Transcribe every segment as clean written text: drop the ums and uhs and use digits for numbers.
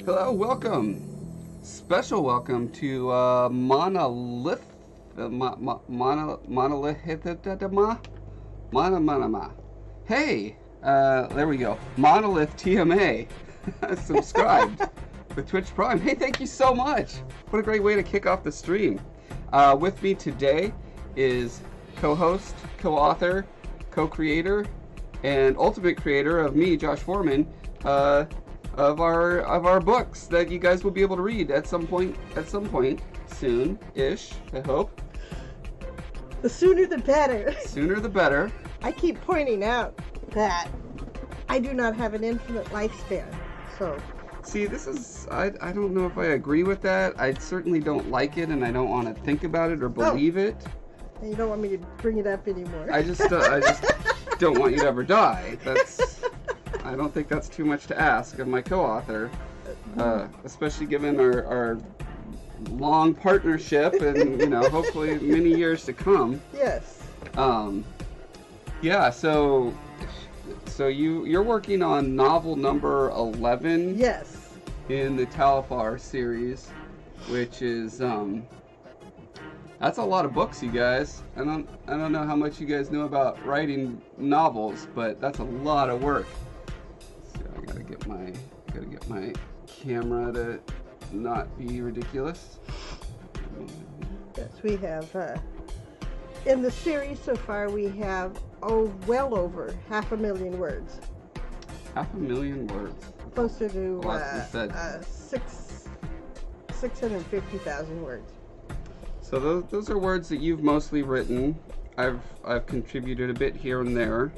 Hello, welcome. Special welcome to Monolith. Hey, there we go. Monolith TMA. Subscribed with Twitch Prime. Hey, thank you so much. What a great way to kick off the stream. With me today is co-host, co-author, co-creator, and ultimate creator of me, Josh Foreman, of our books that you guys will be able to read at some point soon-ish, I hope. The sooner the better. Sooner the better. I keep pointing out that I do not have an infinite lifespan, so... See, this is, I don't know if I agree with that. I certainly don't like it, and I don't want to think about it or believe it. And you don't want me to bring it up anymore. I just don't want you to ever die. I don't think that's too much to ask of my co-author, especially given our long partnership and, you know, hopefully many years to come. Yes. Yeah, so you're working on novel number 11. Yes. In the Talifar series, which is that's a lot of books, you guys. I don't know how much you guys know about writing novels, but that's a lot of work. So I gotta get my camera to not be ridiculous. Yes, we have in the series so far we have well over 500,000 words. 500,000 words. Closer to 650,000 words. So those are words that you've mostly written. I've contributed a bit here and there.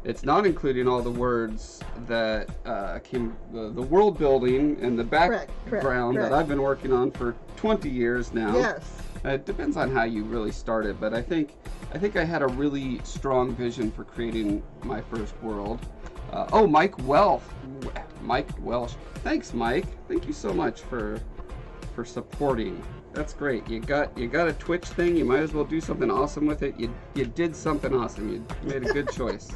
It's not including all the words that came the world building and the background that I've been working on for 20 years now. Yes. It depends on how you really started, but I think I had a really strong vision for creating my first world. Oh, Mike Welsh. Thanks, Mike. Thank you so much for supporting. That's great. You got a Twitch thing. You might as well do something awesome with it. You did something awesome. You made a good choice.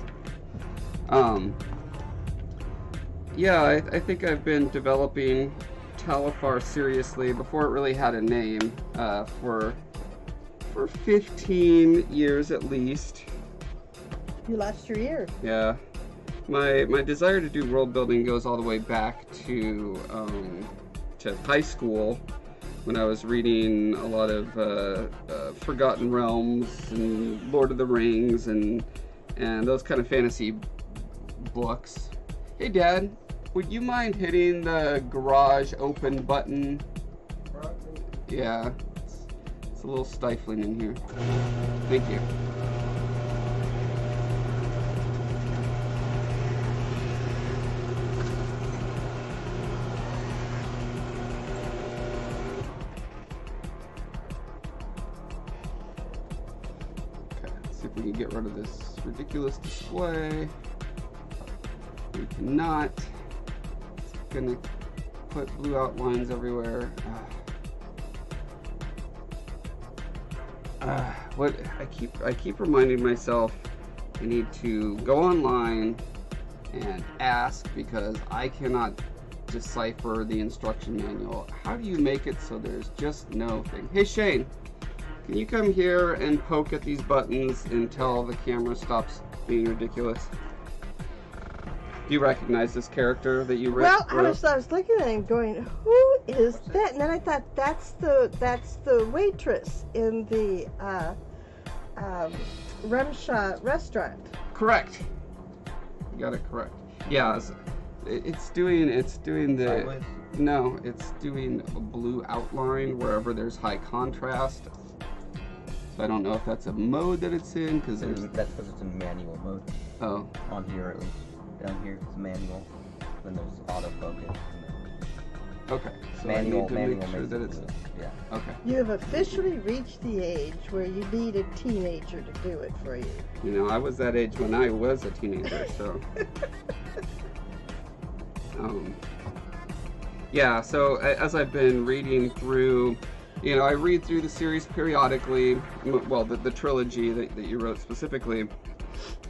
Yeah, I think I've been developing Talifar seriously before it really had a name for 15 years at least. You lost your ear. Yeah. My desire to do world building goes all the way back to high school, when I was reading a lot of Forgotten Realms and Lord of the Rings and those kind of fantasy books. Hey, Dad, would you mind hitting the garage open button? Yeah, it's a little stifling in here. Thank you. We can get rid of this ridiculous display. We cannot. It's gonna put blue outlines everywhere. What I keep reminding myself I need to go online and ask, because I cannot decipher the instruction manual. How do you make it so there's just no thing? Hey, Shane. Can you come here and poke at these buttons until the camera stops being ridiculous? Do you recognize this character that you wrote? Well, I was looking at him going, who is that? And then I thought, that's the waitress in the Remshaw restaurant. Correct. You got it correct. Yeah, it's doing the Sideways? No, it's doing a blue outline wherever there's high contrast. So I don't know if that's a mode that it's in, because that's because it's in manual mode. Oh. On here at least. Down here it's manual. Then there's autofocus. Okay. So manual, I need to make sure that it's good. Yeah. Okay. You have officially reached the age where you need a teenager to do it for you. You know, I was that age when I was a teenager, so. Yeah, so as I've been reading through, you know, I read through the series periodically, well, the trilogy that you wrote specifically,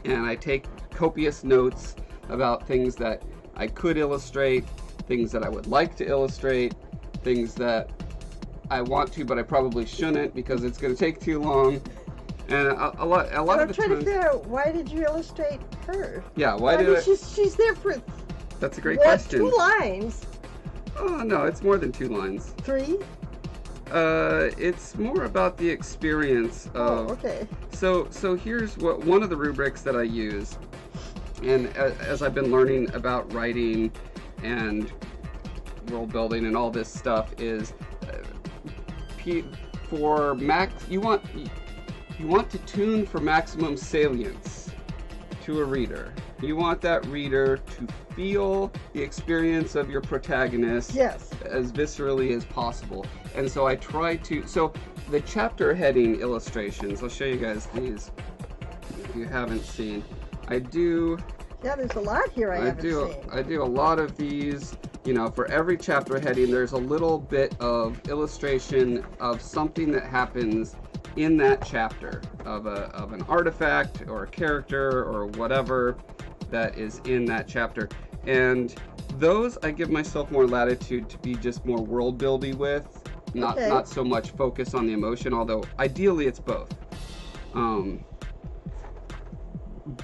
and I take copious notes about things that I could illustrate, things that I would like to illustrate, things that I want to, but I probably shouldn't because it's going to take too long. And a lot I'm of the trying to times, figure out, why did you illustrate her? yeah, why I did mean, I? she's there for That's a great what, question. 2 lines? Oh no, it's more than 2 lines. 3? It's more about the experience of. Oh, okay. So here's what one of the rubrics that I use, and as I've been learning about writing and world building and all this stuff is, for max, you want to tune for maximum salience to a reader. You want that reader to feel the experience of your protagonist, Yes. as viscerally as possible. And so I try to, so the chapter heading illustrations, I'll show you guys these if you haven't seen. I do Yeah, there's a lot here I haven't seen. I do a lot of these. You know, for every chapter heading, there's a little bit of illustration of something that happens in that chapter, of an artifact or a character or whatever that is in that chapter. And those I give myself more latitude to be just more world buildy with, not so much focus on the emotion, although ideally it's both.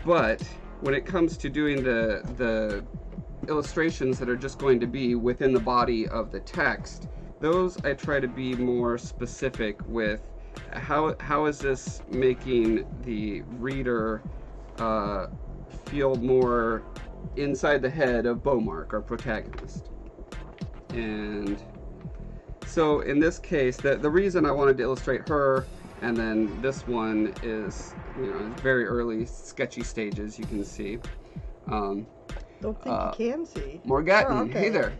But when it comes to doing the illustrations that are just going to be within the body of the text, those I try to be more specific with. How is this making the reader feel more inside the head of Bowmark, our protagonist? And so in this case, the reason I wanted to illustrate her, and then this one is, you know, very early sketchy stages, you can see. Don't think you can see. Morgatin, Oh, okay. hey there.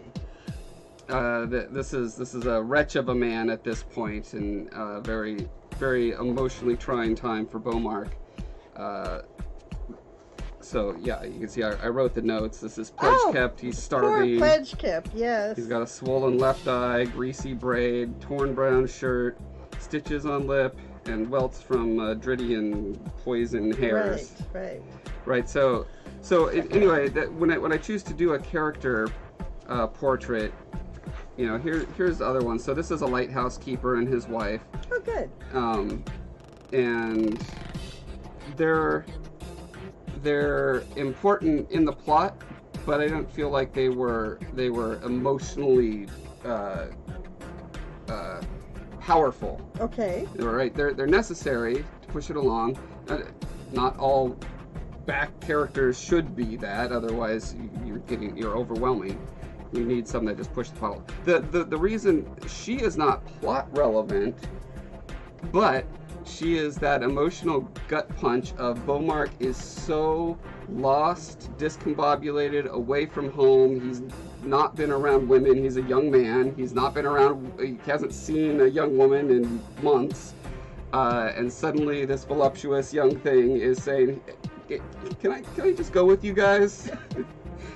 This is a wretch of a man at this point, and very, very emotionally trying time for Bowmark. So yeah, you can see I wrote the notes. This is Pledge Kept. He's starving. Poor Pledge Kept, yes. He's got a swollen left eye, greasy braid, torn brown shirt, stitches on lip, and welts from Dridian poison hairs. Right. So anyway, when I choose to do a character portrait, you know, here's the other one. So this is a lighthouse keeper and his wife. Oh, good. And they're important in the plot, but I don't feel like they were emotionally powerful. Okay. Right. They're necessary to push it along. Not all back characters should be that, otherwise you're overwhelming. You need something that just pushes the plot. The reason she is not plot relevant, but she is that emotional gut punch of Bowmark is so lost, discombobulated, away from home. He's not been around women. He's a young man. He hasn't seen a young woman in months. And suddenly this voluptuous young thing is saying, can I just go with you guys?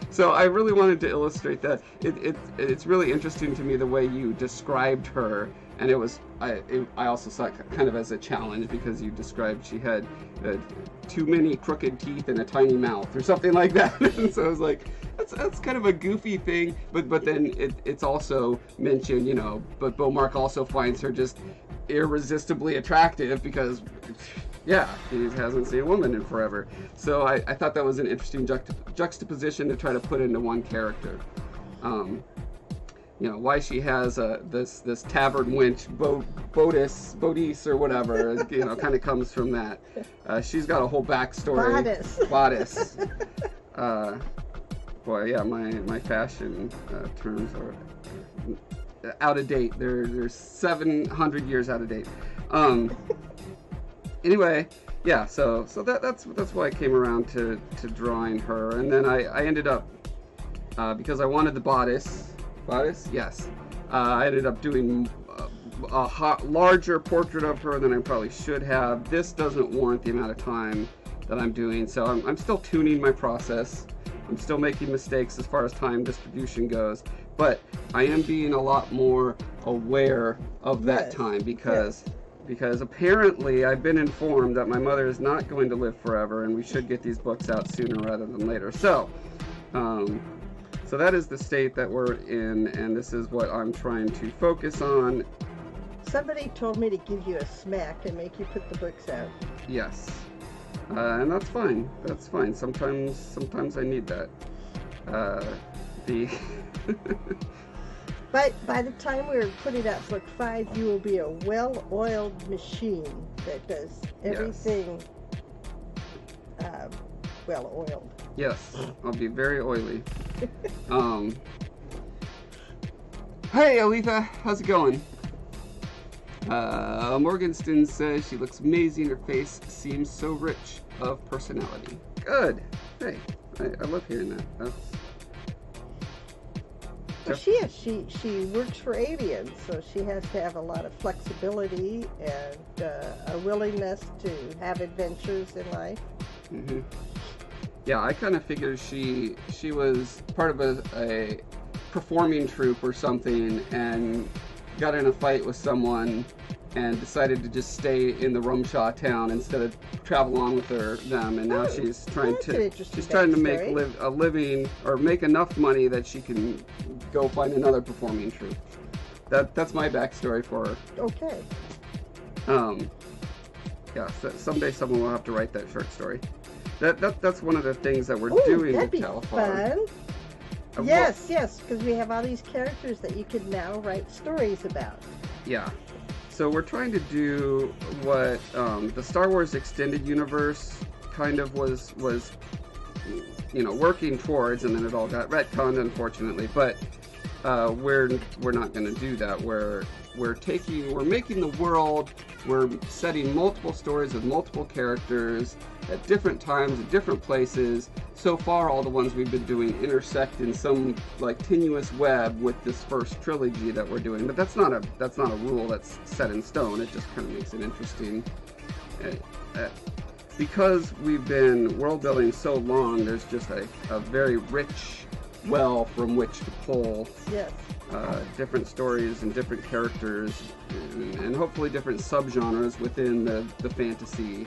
So I really wanted to illustrate that. It's really interesting to me the way you described her, and I also saw it kind of as a challenge, because you described she had too many crooked teeth and a tiny mouth or something like that. And so I was like, that's kind of a goofy thing, but then it's also mentioned, you know, but Bowmark also finds her just irresistibly attractive because, yeah, he hasn't seen a woman in forever. So I thought that was an interesting juxtaposition to try to put into one character. You know, why she has this tavern wench, Bodis or whatever, you know, kind of comes from that. She's got a whole backstory. Bodice. Boy, yeah, my fashion terms are out of date. They're 700 years out of date. Anyway, yeah, so that's why I came around to drawing her, and then I ended up because I wanted the bodice, yes. I ended up doing a larger portrait of her than I probably should have. This doesn't warrant the amount of time that I'm doing, so I'm still tuning my process. I'm still making mistakes as far as time distribution goes, but I am being a lot more aware of that time, because apparently I've been informed that my mother is not going to live forever, and we should get these books out sooner rather than later. So So that is the state that we're in, and this is what I'm trying to focus on. Somebody told me to give you a smack and make you put the books out. Yes, and that's fine. That's fine. Sometimes I need that. The But by the time we're putting out book 5, you will be a well-oiled machine that does everything well-oiled. Yes, I'll be very oily. Hey, Aletha, how's it going? Morgenstern says she looks amazing. Her face seems so rich of personality. Good. Hey, I love hearing that. Well, she is. She works for aliens, so she has to have a lot of flexibility and a willingness to have adventures in life. Mm-hmm. Yeah, I kind of figured she was part of a performing troupe or something and got in a fight with someone and decided to just stay in the Rumshaw town instead of travel on with them, and now she's trying to make a living or make enough money that she can go find another performing troupe. That's my backstory for her. Okay. Yeah, so someday someone will have to write that short story. That's one of the things that we're doing that'd with be Califog. fun. Yes, because we have all these characters that you can now write stories about. Yeah. So we're trying to do what the Star Wars Extended Universe kind of was working towards, and then it all got retconned, unfortunately. But we're not going to do that. We're making the world. We're setting multiple stories with multiple characters at different times, at different places. So far, all the ones we've been doing intersect in some like tenuous web with this first trilogy that we're doing. But that's not a rule that's set in stone. It just kind of makes it interesting. Because we've been world building so long, there's just a very rich well from which to pull. Yes. Different stories and different characters, and hopefully different subgenres within the fantasy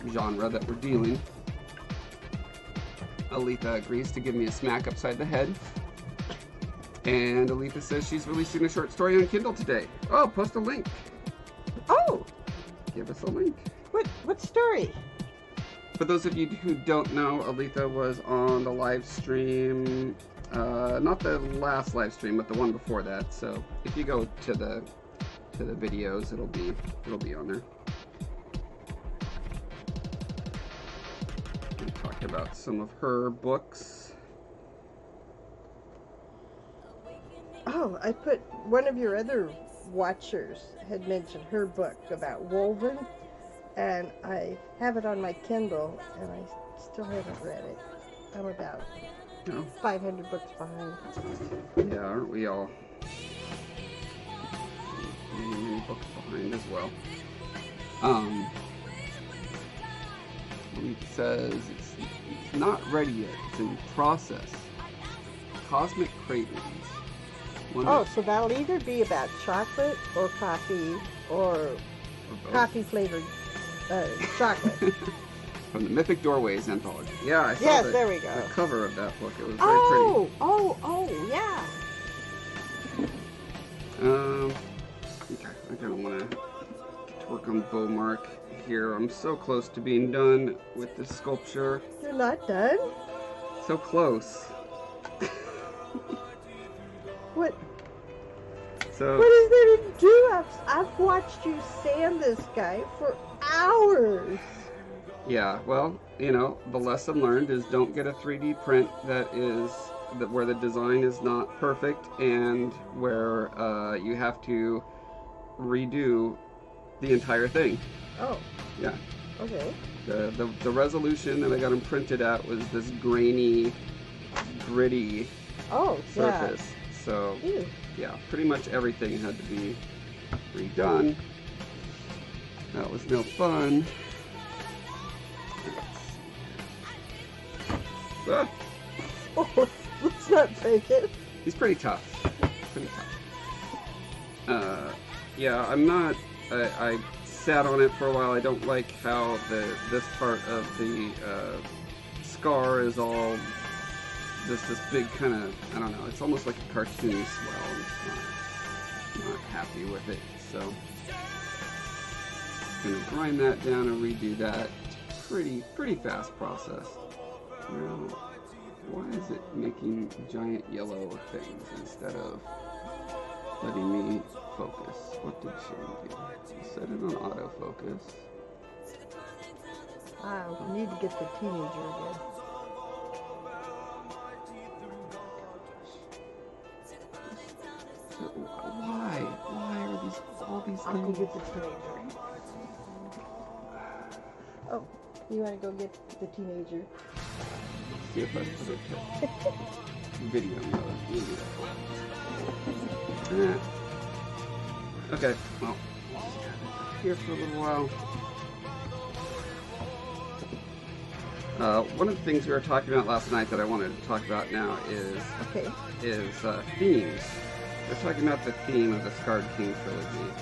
genre that we're dealing. Aletha agrees to give me a smack upside the head. And Aletha says she's releasing a short story on Kindle today. Oh, post a link. Oh! Give us a link. What story? For those of you who don't know, Aletha was on the live stream, not the last live stream, but the one before that. So if you go to the videos, it'll be on there. We talked about some of her books. Oh, I put one of your other watchers had mentioned her book about Woven, and I have it on my Kindle, and I still haven't read it. I'm about 500 books behind. Yeah, aren't we all? Many books behind as well. It says it's not ready yet. It's in process. Cosmic Cravings. So that'll either be about chocolate or coffee or coffee flavored chocolate. From the Mythic Doorways anthology. Yeah, I saw there we go. The cover of that book. It was very pretty. Oh, yeah. I kind of want to get to work on Bowmark here. I'm so close to being done with this sculpture. You're not done? So close. What? So. What is there to do? I've watched you sand this guy for hours. Yeah, well, the lesson learned is don't get a 3D print where the design is not perfect and where you have to redo the entire thing. Oh. Yeah. Okay. The resolution that I got them printed at was this grainy, gritty surface. Yeah. So, yeah, pretty much everything had to be redone. That was no fun. Ah. Oh, let's not take it. He's pretty tough. Yeah, I'm not. I sat on it for a while. I don't like how this part of the scar is all just this big kind of, I don't know, it's almost like a cartoony swell. I'm not happy with it, so I'm gonna grind that down and redo that. Pretty fast process. Now, why is it making giant yellow things instead of letting me focus? What did she do? Set it on autofocus. I need to get the teenager again. So, why are all these I'll go things? get the teenager. Oh, you want to go get the teenager? See if I put it to video mode. Maybe that. Okay, well, here for a little while. One of the things we were talking about last night that I wanted to talk about now is themes. We're talking about the theme of the Scarred King Trilogy.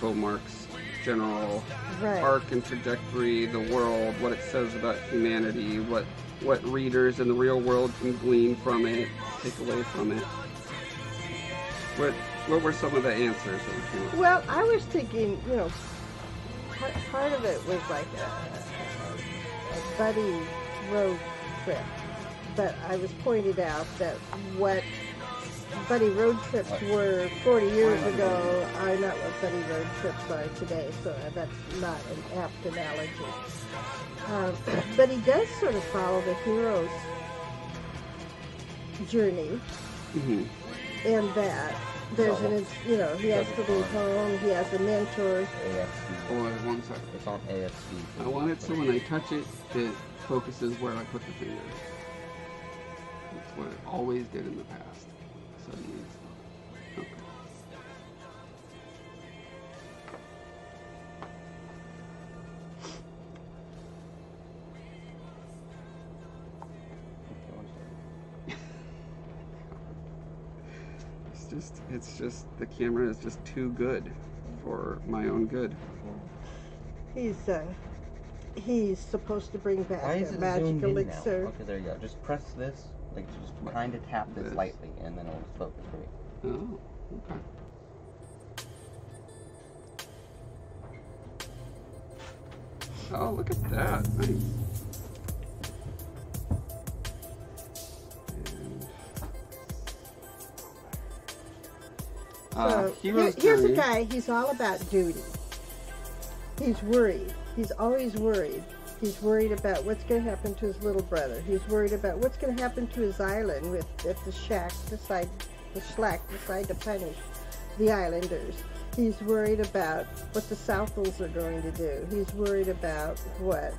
Bowmark's general arc and trajectory, the world, what it says about humanity, what readers in the real world can glean from it, take away from it. What were some of the answers that we came up with? Well, I was thinking, you know, part of it was like a buddy road trip, but I was pointed out that what buddy road trips were 40 years ago are not what buddy road trips are today, so that's not an apt analogy. But he does sort of follow the hero's journey, in that there's he has to leave home, he has a mentor. AFC. Oh, one second. It's on AFC. I want it so when I touch it, it focuses where I put the finger. That's what it always did in the past. Suddenly it's not. Okay. It's just the camera is just too good for my own good. He's supposed to bring back Why is a it magic zoomed in elixir. now? Okay, there you go. Just press this, like just kind of tap this lightly, and then it'll focus for you. Oh, okay. Oh, look at that. Nice. Here's a guy, he's all about duty. He's worried. He's always worried. He's worried about what's going to happen to his little brother. He's worried about what's going to happen to his island if the Schlack decide to punish the islanders. He's worried about what the Southals are going to do. He's worried about what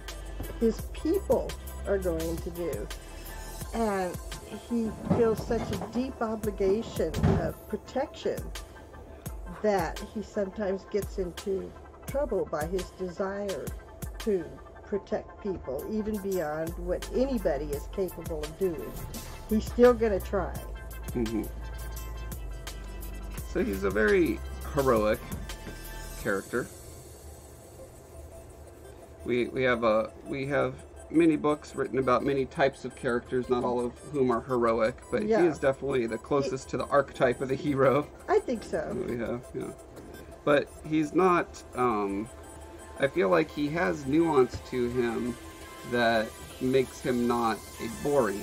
his people are going to do. And he feels such a deep obligation of protection that he sometimes gets into trouble by his desire to protect people, even beyond what anybody is capable of doing. He's still going to try. So he's a very heroic character. We have many books written about many types of characters, not all of whom are heroic, but he is definitely the closest to the archetype of the hero. I think so. We have, yeah. But he's not, I feel like he has nuance to him that makes him not a boring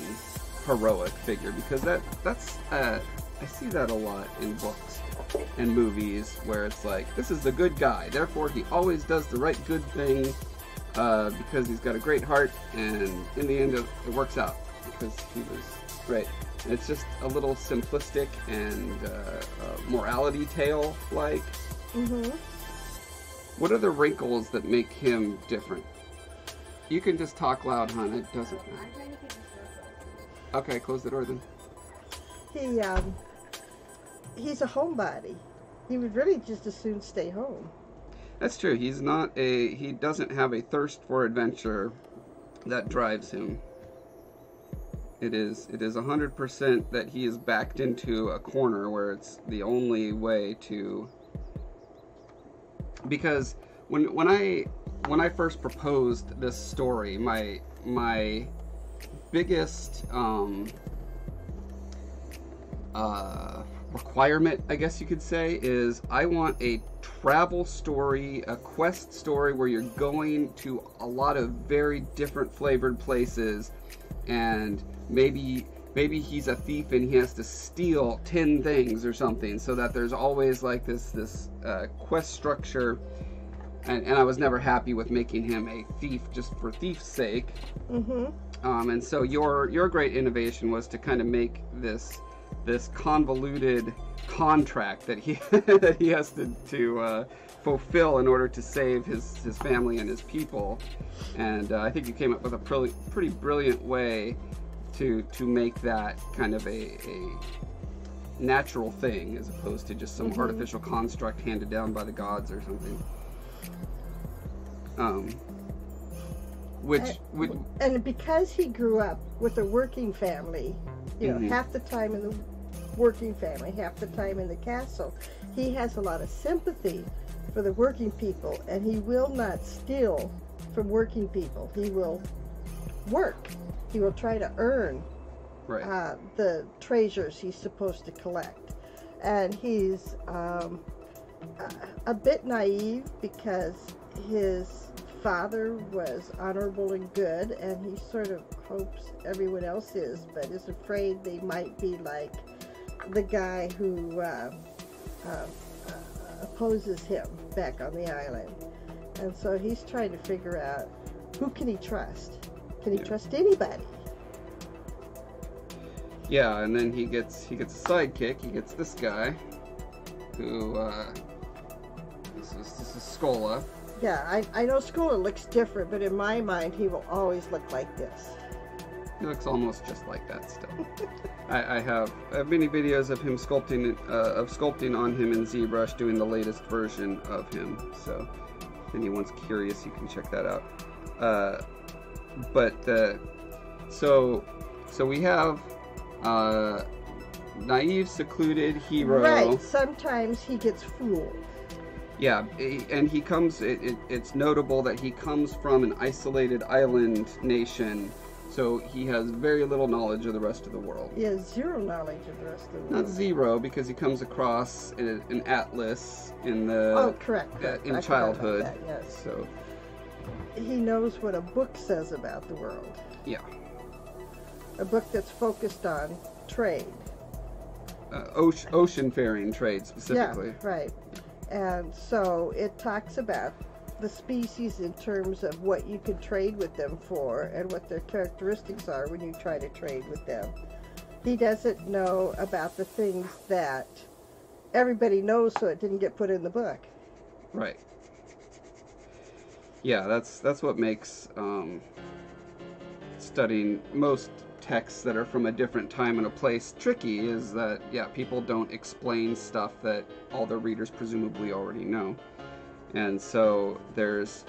heroic figure, because that's I see that a lot in books and movies where it's like, this is the good guy, therefore he always does the right good thing, because he's got a great heart, and in the end it works out because he was great. And it's just a little simplistic and morality tale like. What are the wrinkles that make him different? You can just talk loud, hon. It doesn't matter. Okay, close the door then. He's a homebody. He would really just as soon stay home. That's true. He doesn't have a thirst for adventure that drives him. It is 100% that he is backed into a corner where it's the only way to. Because when I first proposed this story, my biggest requirement, I guess you could say, is I want a travel story, a quest story where you're going to a lot of very different flavored places, and maybe he's a thief and he has to steal 10 things or something, so that there's always like this quest structure. And I was never happy with making him a thief just for thief's sake. And so your great innovation was to kind of make this convoluted contract that he that he has to fulfill in order to save his family and his people. And I think you came up with a pretty brilliant way to make that kind of a natural thing, as opposed to just some artificial construct handed down by the gods or something. And because he grew up with a working family, you know, half the time in the working family, half the time in the castle, he has a lot of sympathy for the working people, and he will not steal from working people. He will work. He will try to earn the treasures he's supposed to collect. And he's a bit naive because his father was honorable and good, and he sort of hopes everyone else is, but is afraid they might be like the guy who opposes him back on the island. And so he's trying to figure out, who can he trust? Can he trust anybody? Yeah, and then he gets a sidekick. He gets this guy, who this is Skola. Yeah, I know Skola looks different, but in my mind, he will always look like this. He looks almost just like that still. I have many videos of him sculpting on him in ZBrush, doing the latest version of him. So if anyone's curious, you can check that out. So we have naive, secluded hero. Right. Sometimes he gets fooled. Yeah, and he comes. It's notable that he comes from an isolated island nation. So he has very little knowledge of the rest of the world. He has zero knowledge of the rest of the world. Not zero, because he comes across an atlas in the correct. In childhood. That, yes. So he knows what a book says about the world. Yeah. A book that's focused on trade. Ocean-faring trade specifically. Yeah, right. And so it talks about the species in terms of what you can trade with them for and what their characteristics are when you try to trade with them. He doesn't know about the things that everybody knows, so it didn't get put in the book. Right. Yeah, that's what makes studying most texts that are from a different time and a place tricky, is that, yeah, people don't explain stuff that all their readers presumably already know. And so there's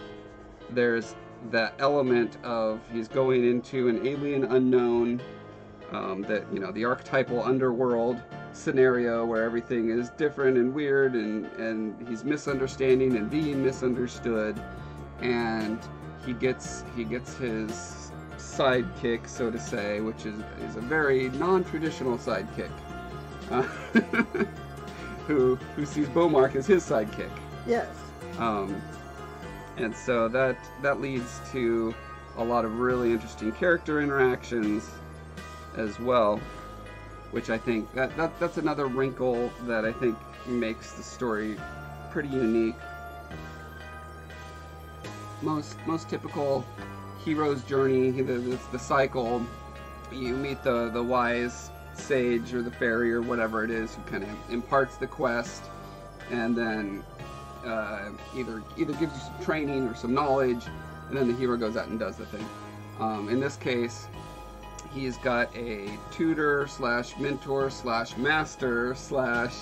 that element of he's going into an alien unknown, that, you know, the archetypal underworld scenario where everything is different and weird, and he's misunderstanding and being misunderstood, and he gets his sidekick, so to say, which is a very non-traditional sidekick, who sees Bowmark as his sidekick. Yes. And so that leads to a lot of really interesting character interactions as well, which I think that's another wrinkle that I think makes the story pretty unique. Most typical hero's journey, the cycle, you meet the wise sage or the fairy or whatever it is who kind of imparts the quest, and then either gives you some training or some knowledge, and then the hero goes out and does the thing. In this case, he's got a tutor slash mentor slash master slash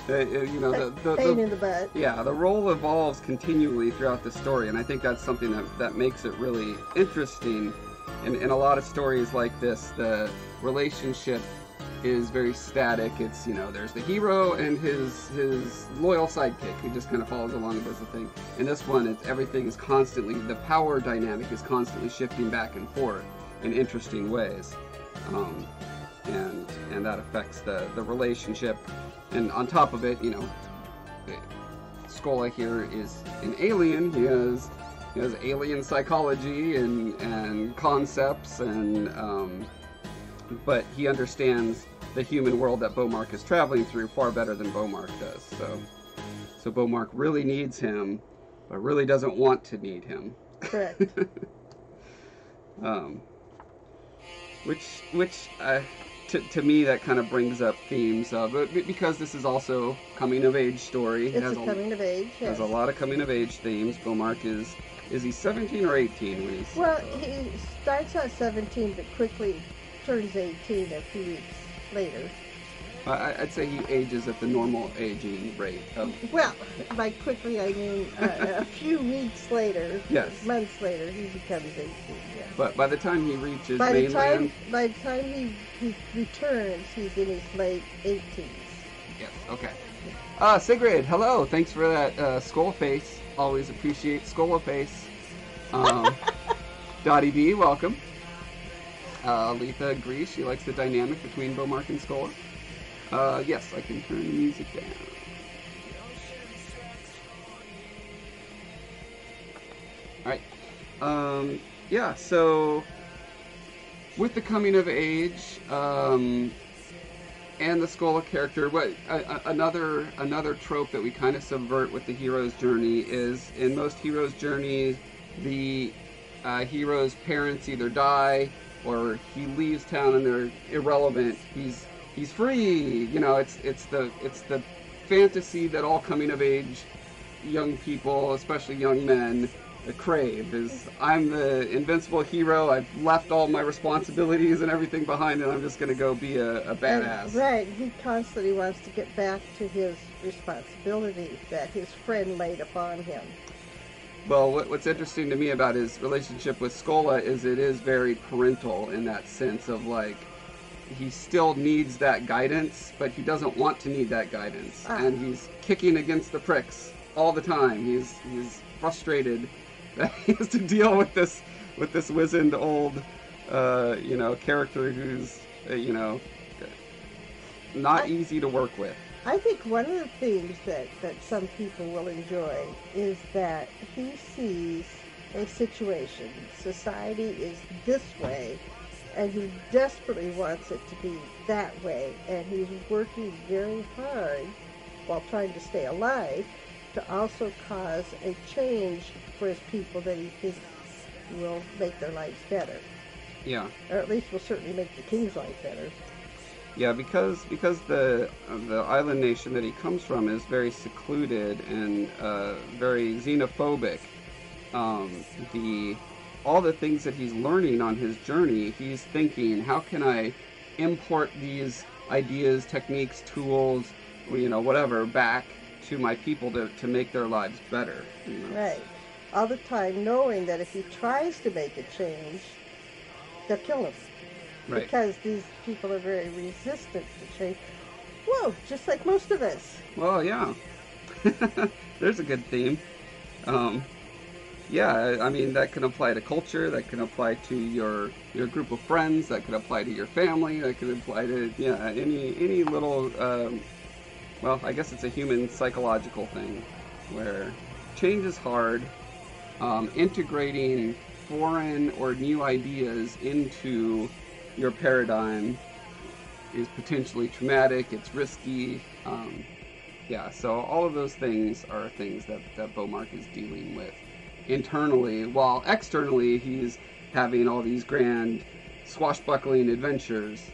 pain in the butt. Yeah, the role evolves continually throughout the story, and I think that's something that makes it really interesting. In a lot of stories like this, the relationship is very static. It's, you know, there's the hero and his loyal sidekick who just kind of follows along and does the thing. In this one, everything is constantly, the power dynamic is constantly shifting back and forth. in interesting ways, and that affects the relationship. And on top of it, Skola here is an alien. He has alien psychology and concepts, and but he understands the human world that Bowmark is traveling through far better than Bowmark does. So Bowmark really needs him, but really doesn't want to need him. Correct. Which to me, that kind of brings up themes of it, because this is also coming of age story. It's a coming of age. Yes. Has a lot of coming of age themes. Bowmark is he 17 or 18 when he's? Well, he starts out 17, but quickly turns 18 a few weeks later. I'd say he ages at the normal aging rate. Well, by quickly I mean a few weeks later, yes, months later, he becomes 18. Yes. But by the time he reaches mainland, by the time he returns, he's in his late 18s. Yes. Okay. Sigrid, hello. Thanks for that skull face. Always appreciate skull face. Dottie B, welcome. Letha agrees. She likes the dynamic between Bowmark and Skola. Yes, I can turn the music down. Alright. Yeah, so with the coming of age, and the Skola character, another trope that we kind of subvert with the hero's journey is, in most hero's journeys, the hero's parents either die or he leaves town and they're irrelevant. He's free, it's the fantasy that all coming of age young people, especially young men, crave, is I'm the invincible hero. I've left all my responsibilities and everything behind, and I'm just going to go be a badass. And, right, he constantly wants to get back to his responsibilities that his friend laid upon him. Well, what's interesting to me about his relationship with Skola is it is very parental in that sense of, like, he still needs that guidance, but he doesn't want to need that guidance. And he's kicking against the pricks all the time. He's frustrated that he has to deal with this wizened old character who's not easy to work with. I think one of the things that some people will enjoy is that he sees a situation, society is this way, and he desperately wants it to be that way, and he's working very hard while trying to stay alive to also cause a change for his people that he thinks will make their lives better. Yeah. Or at least will certainly make the king's life better. Yeah, because the island nation that he comes from is very secluded and very xenophobic. All the things that he's learning on his journey, he's thinking, how can I import these ideas, techniques, tools, whatever, back to my people to make their lives better. Right. All the time knowing that if he tries to make a change, they'll kill him. Right. Because these people are very resistant to change. Whoa, just like most of us. Well, yeah. There's a good theme. Yeah, I mean, that can apply to culture, that can apply to your group of friends, that can apply to your family, that can apply to, any little, well, I guess it's a human psychological thing, where change is hard. Integrating foreign or new ideas into your paradigm is potentially traumatic, it's risky. Yeah, so all of those things are things that Bowmark is dealing with internally, while externally he's having all these grand swashbuckling adventures.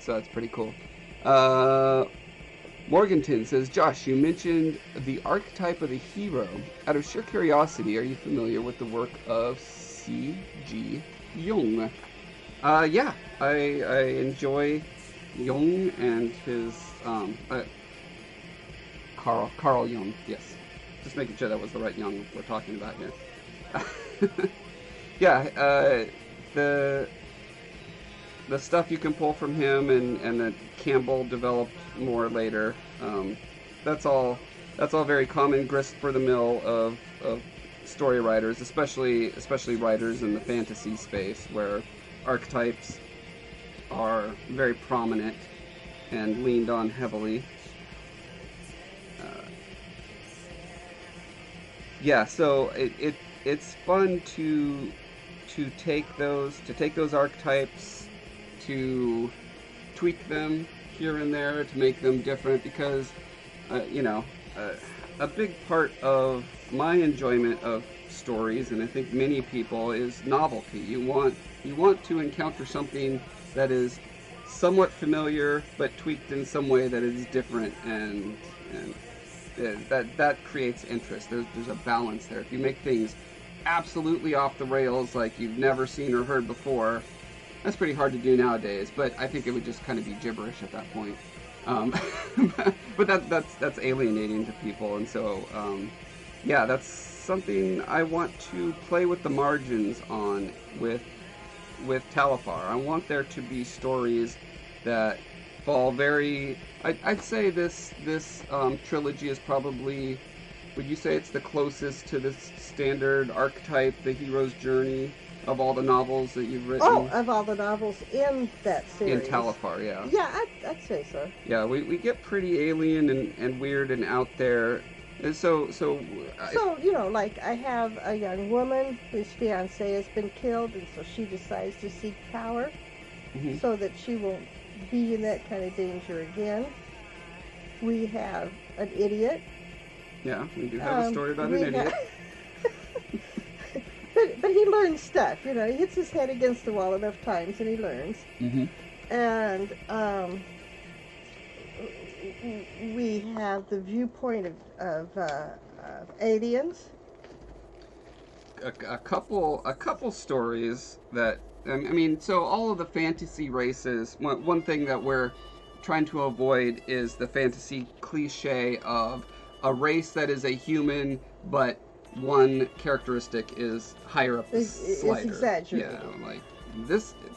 So that's pretty cool. Morganton says, Josh, you mentioned the archetype of the hero. Out of sheer curiosity, are you familiar with the work of C.G. Jung? Yeah, I enjoy Jung and his Carl Jung, yes. Just making sure that was the right Jung we're talking about here. Yeah, the stuff you can pull from him and that Campbell developed more later, that's all very common grist for the mill of story writers, especially writers in the fantasy space, where archetypes are very prominent and leaned on heavily. Yeah, so it's fun to take those archetypes, to tweak them here and there to make them different, because a big part of my enjoyment of stories, and I think many people, is novelty. You want to encounter something that is somewhat familiar but tweaked in some way that is different, and that creates interest. There's a balance there. If you make things absolutely off the rails, like you've never seen or heard before, that's pretty hard to do nowadays. But I think it would just kind of be gibberish at that point. But that's alienating to people, and so yeah, that's something I want to play with the margins on with Talifar. I want there to be stories that fall very. I'd say this trilogy is probably. Would you say it's the closest to this standard archetype, the hero's journey, of all the novels that you've written? Oh, of all the novels in that series. In Talifar, yeah. Yeah, I'd say so. Yeah, we get pretty alien and weird and out there. And so like I have a young woman whose fiancé has been killed, and so she decides to seek power so that she won't be in that kind of danger again. We have an idiot. Yeah, we do have a story about an idiot. But he learns stuff, he hits his head against the wall enough times and he learns. And we have the viewpoint of aliens. A couple stories that, so all of the fantasy races, one thing that we're trying to avoid is the fantasy cliche of a race that is a human, but one characteristic is higher up the slider. It's exaggerated. Yeah, like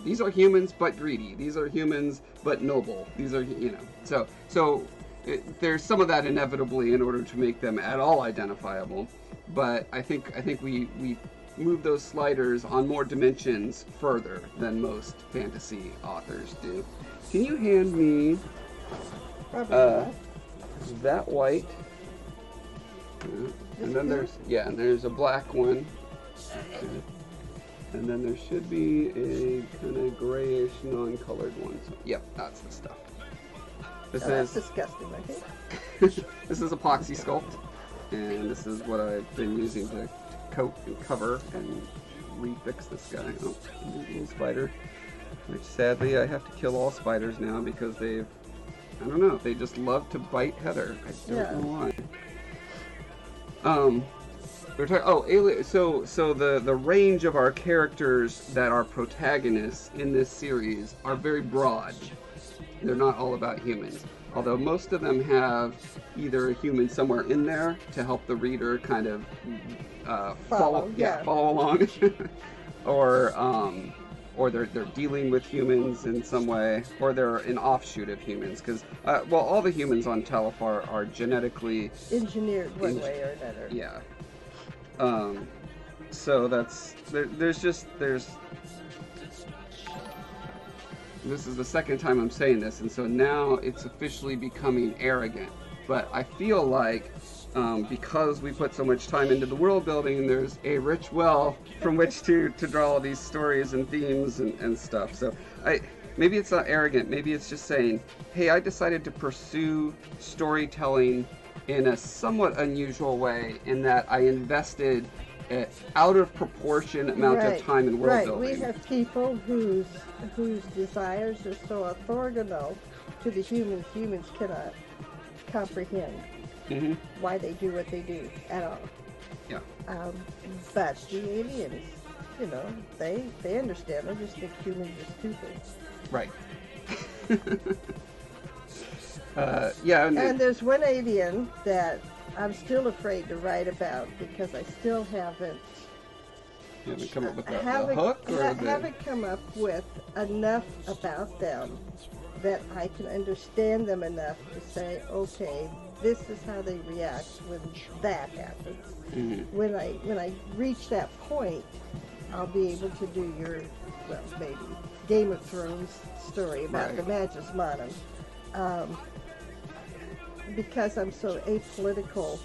these are humans but greedy. These are humans but noble. These are so there's some of that inevitably in order to make them at all identifiable. But I think we move those sliders on more dimensions further than most fantasy authors do. Can you hand me that white? And then there's a black one, and then there should be a kind of grayish, non-colored one. So, yep, that's the stuff. That's disgusting, I think. This is epoxy sculpt, and this is what I've been using to coat and cover and refix this guy. Oh, little spider. Which sadly I have to kill all spiders now because they just love to bite Heather. I don't know why. We're talking. So the range of our characters that are protagonists in this series are very broad. They're not all about humans, although most of them have either a human somewhere in there to help the reader kind of follow along, or they're dealing with humans in some way, or they're an offshoot of humans, because all the humans on Talifar are genetically engineered one way or another. Yeah. So there's this is the second time I'm saying this, and so now it's officially becoming arrogant. But I feel like because we put so much time into the world building, there's a rich well from which to draw all these stories and themes and stuff. So maybe it's not arrogant, maybe it's just saying, hey, I decided to pursue storytelling in a somewhat unusual way, in that I invested out of proportion amount of time in world building. We have people whose desires are so orthogonal to the humans cannot comprehend why they do what they do at all. Yeah. But the aliens, they understand. They just think humans are stupid. Right. And there's one alien that I'm still afraid to write about because I still haven't. You haven't come up with the hook, or haven't come up with enough about them that I can understand them enough to say, okay, this is how they react when that happens. Mm-hmm. When I reach that point, I'll be able to do your, well, maybe Game of Thrones story about Right. the Magus Manum. Because I'm so apolitical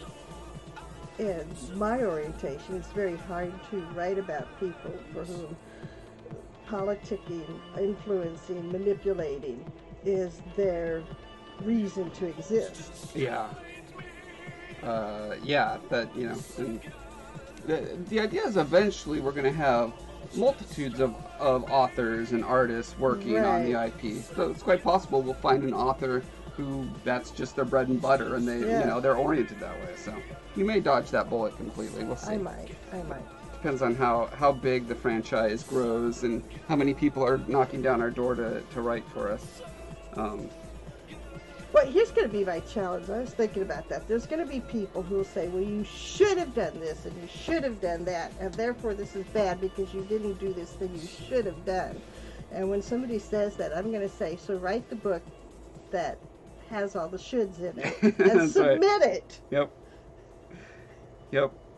in my orientation, it's very hard to write about people for whom politicking, influencing, manipulating is their reason to exist. Yeah. Yeah, that, you know, and the idea is eventually we're going to have multitudes of authors and artists working on the Right. IP. So it's quite possible we'll find an author who that's just their bread and butter, and they, Yeah. you know, they're oriented that way. So you may dodge that bullet completely. We'll see. I might. Depends on how big the franchise grows and how many people are knocking down our door to write for us. Well, here's going to be my challenge. I was thinking about that. There's going to be people who will say, well, you should have done this and you should have done that, and therefore this is bad because you didn't do this thing you should have done. And when somebody says that, I'm going to say, so write the book that has all the shoulds in it and That's right. submit it. Yep.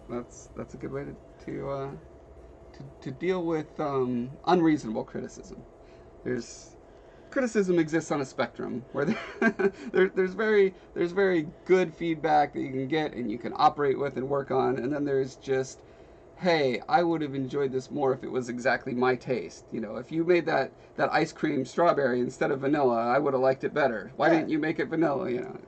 That's a good way to deal with unreasonable criticism. Criticism exists on a spectrum where there's very good feedback that you can get and you can operate with and work on, and then there's just, hey, I would have enjoyed this more if it was exactly my taste. You know, if you made that ice cream strawberry instead of vanilla, I would have liked it better. Why didn't you make it vanilla? You know.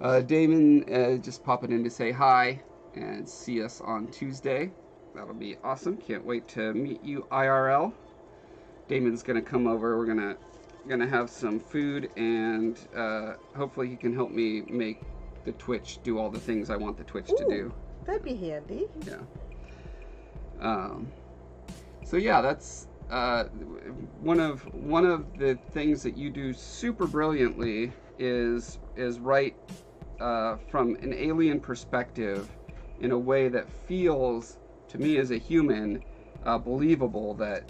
Yeah. Damon just popping in to say hi and see us on Tuesday. That'll be awesome. Can't wait to meet you IRL. Damon's gonna come over. We're gonna have some food, and hopefully he can help me make the Twitch do all the things I want the Twitch to do. That'd be handy. Yeah. So yeah, that's one of the things that you do super brilliantly is write from an alien perspective in a way that feels to me as a human believable. That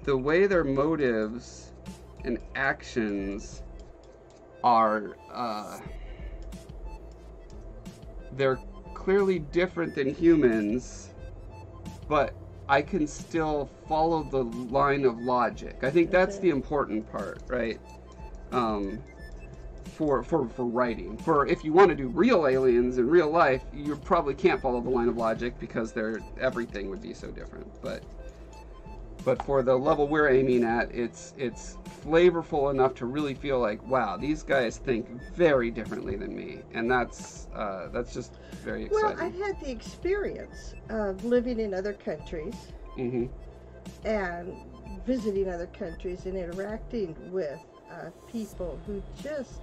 the way their motives and actions are they're clearly different than humans, but I can still follow the line of logic. I think that's the important part, right? For writing. For if you want to do real aliens in real life, you probably can't follow the line of logic because everything would be so different. But for the level we're aiming at, it's flavorful enough to really feel like, wow, these guys think very differently than me, and that's just very exciting. Well, I've had the experience of living in other countries and visiting other countries and interacting with people who just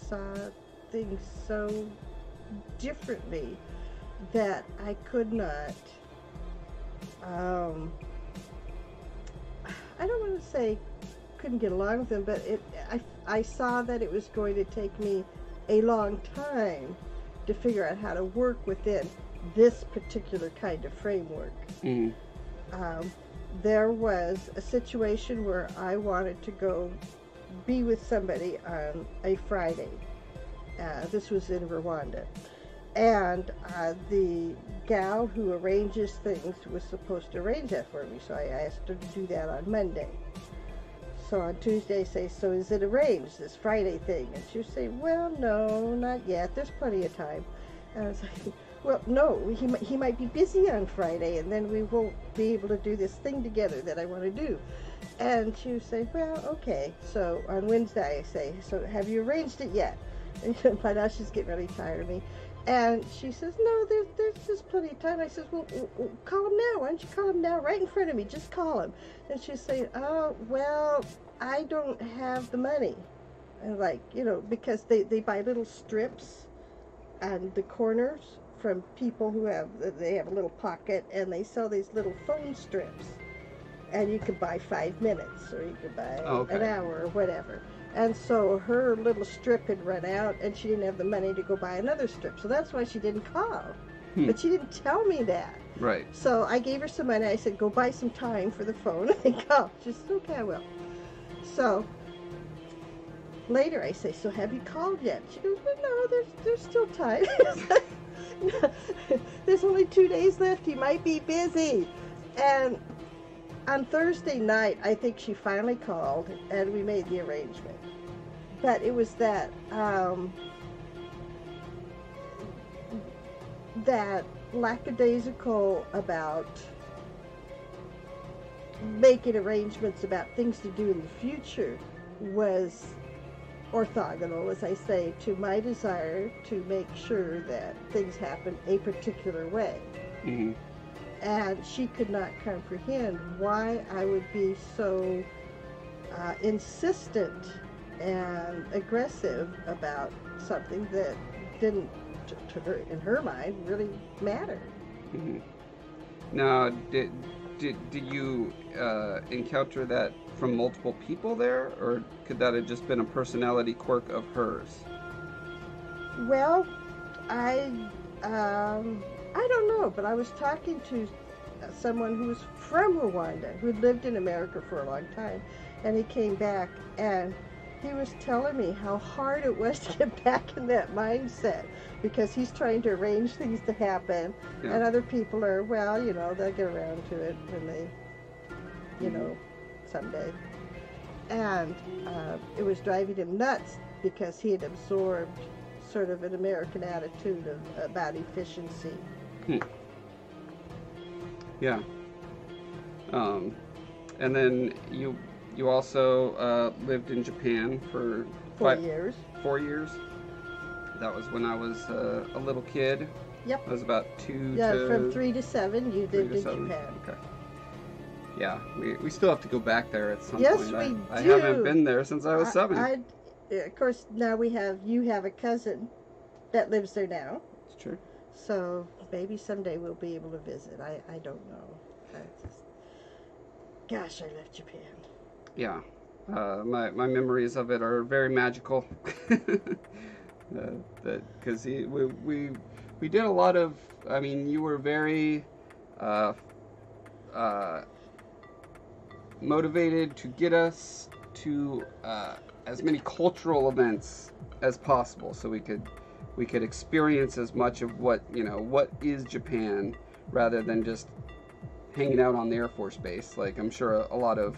saw things so differently that I could not, I don't want to say couldn't get along with them, but I saw that it was going to take me a long time to figure out how to work within this particular kind of framework. There was a situation where I wanted to go be with somebody on a Friday. This was in Rwanda. And the gal who arranges things was supposed to arrange that for me, so I asked her to do that on Monday. So on Tuesday I say, so is it arranged, this Friday thing? And she would say, well, no, not yet, there's plenty of time. And I was like, well, no, he might be busy on Friday, and then we won't be able to do this thing together that I want to do. And she would say, well, okay. So on Wednesday I say, so have you arranged it yet? And by now she's getting really tired of me. And she says, no, there's just plenty of time. I says, well, call him now. Why don't you call him now right in front of me? Just call him. And she's saying, oh, well, I don't have the money. And like, because they buy little strips on the corners from people who they have a little pocket, and they sell these little phone strips. And you could buy 5 minutes, or you could buy an hour, or whatever. And so her little strip had run out, and she didn't have the money to go buy another strip. So that's why she didn't call. But she didn't tell me that. Right. So I gave her some money. I said, go buy some time for the phone and call. She said, okay, I will. So later I say, so have you called yet? She goes, well, no, there's still time. There's only 2 days left. He might be busy. And on Thursday night, I think she finally called and we made the arrangement. But it was that that lackadaisical about making arrangements about things to do in the future was orthogonal, as I say, to my desire to make sure that things happen a particular way. Mm-hmm. And she could not comprehend why I would be so insistent and aggressive about something that didn't, to her, in her mind, really matter. Mm-hmm. Now, did you encounter that from multiple people there, or could that have just been a personality quirk of hers? Well, I don't know, but I was talking to someone who was from Rwanda, who lived in America for a long time, and he came back, and he was telling me how hard it was to get back in that mindset, because he's trying to arrange things to happen, and other people are, well, you know, they'll get around to it when they, you know, someday. And it was driving him nuts because he had absorbed sort of an American attitude about efficiency. Yeah. And then you also lived in Japan for 4 years. 4 years. That was when I was a little kid. Yep. I was about 2 Yeah, to... from 3 to 7 you lived in 7. Japan. Okay. Yeah, we still have to go back there at some Yes, point. we I do. haven't been there since I was 7. Of course, now you have a cousin that lives there now. It's true. So maybe someday we'll be able to visit. I don't know. Gosh, I love Japan. Yeah. My memories of it are very magical. Because we did a lot of, I mean, you were very motivated to get us to as many cultural events as possible, so we could experience as much of what is Japan, rather than just hanging out on the Air Force Base, like I'm sure a lot of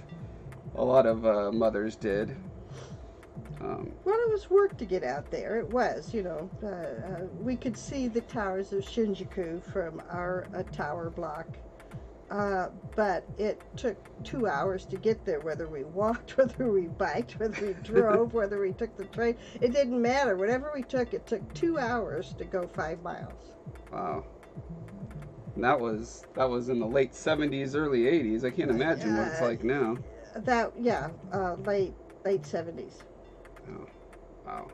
mothers did. Well, it was work to get out there. It was, we could see the towers of Shinjuku from our tower block, but it took 2 hours to get there, whether we walked, whether we biked, whether we drove, whether we took the train. It didn't matter. Whatever we took, it took 2 hours to go 5 miles. Wow. And that was in the late 70s, early 80s. I can't imagine what it's like now. Late 70s. Oh, wow.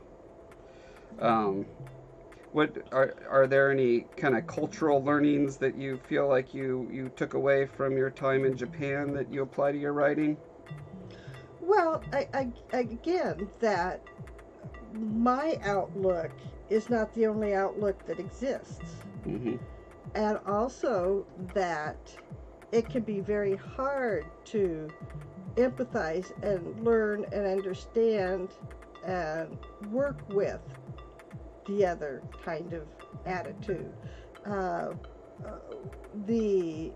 What are there any kind of cultural learnings that you feel like you took away from your time in Japan that you apply to your writing? Well, again, that my outlook is not the only outlook that exists. Mm-hmm. And also that it can be very hard to empathize and learn and understand and work with the other kind of attitude. The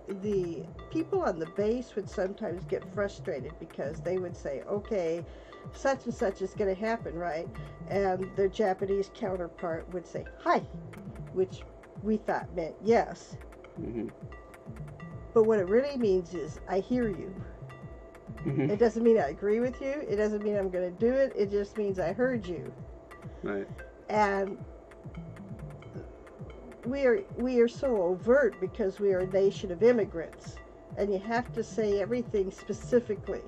people on the base would sometimes get frustrated because they would say, okay, such and such is going to happen, right? And their Japanese counterpart would say, hi, which we thought meant yes. Mm-hmm. But what it really means is, I hear you. Mm-hmm. It doesn't mean I agree with you. It doesn't mean I'm going to do it. It just means I heard you. Right. And we are so overt because we are a nation of immigrants. And you have to say everything specifically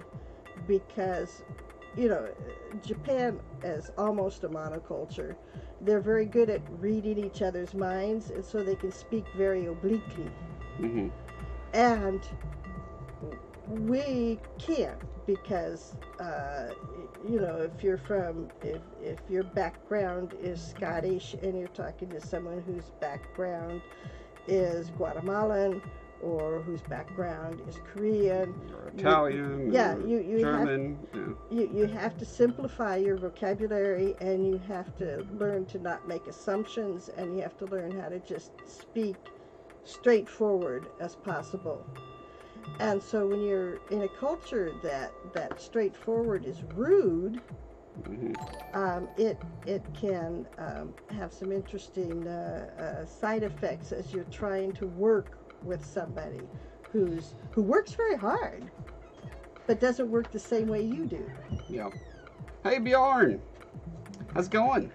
because, Japan is almost a monoculture. They're very good at reading each other's minds, and so they can speak very obliquely. Mm-hmm. And we can't because, if your background is Scottish and you're talking to someone whose background is Guatemalan or whose background is Korean. Or Italian. Yeah, or you German. you have to simplify your vocabulary, and you have to learn to not make assumptions, and you have to learn how to just speak straightforward as possible. And so when you're in a culture that straightforward is rude, it can have some interesting side effects as you're trying to work with somebody who works very hard, but doesn't work the same way you do. Yeah. Hey Bjorn, how's it going?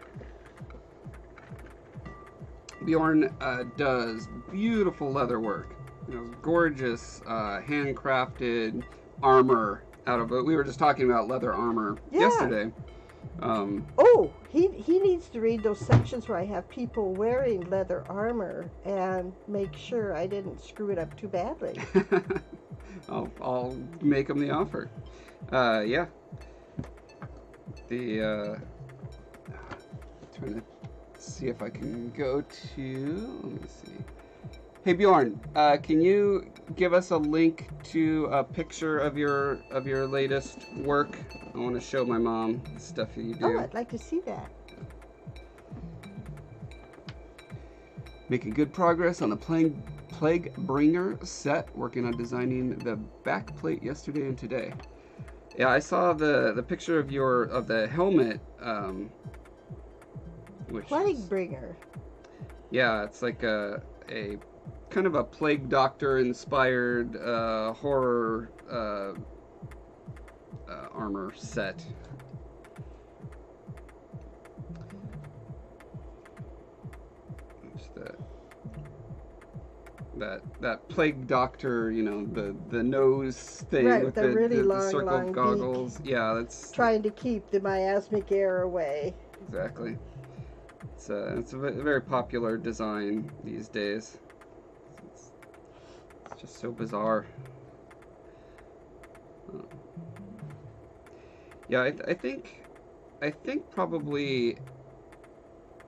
Bjorn does beautiful leather work. You know, gorgeous handcrafted armor out of it. We were just talking about leather armor yesterday. He needs to read those sections where I have people wearing leather armor and make sure I didn't screw it up too badly. I'll make him the offer. Yeah. Trying to see if I can go to. Let me see. Hey Bjorn, can you give us a link to a picture of your latest work? I want to show my mom the stuff that you do. Oh, I'd like to see that. Making good progress on the Plague Bringer set. Working on designing the back plate yesterday and today. Yeah, I saw the picture of the helmet. Which Plague Bringer. Yeah, it's like a kind of a Plague Doctor inspired horror armor set. That Plague Doctor, you know, the nose thing, right, with the really long, the circle long goggles. beak. Yeah, that's trying to keep the miasmic air away. Exactly. It's a very popular design these days. It's just so bizarre. Yeah, I think probably,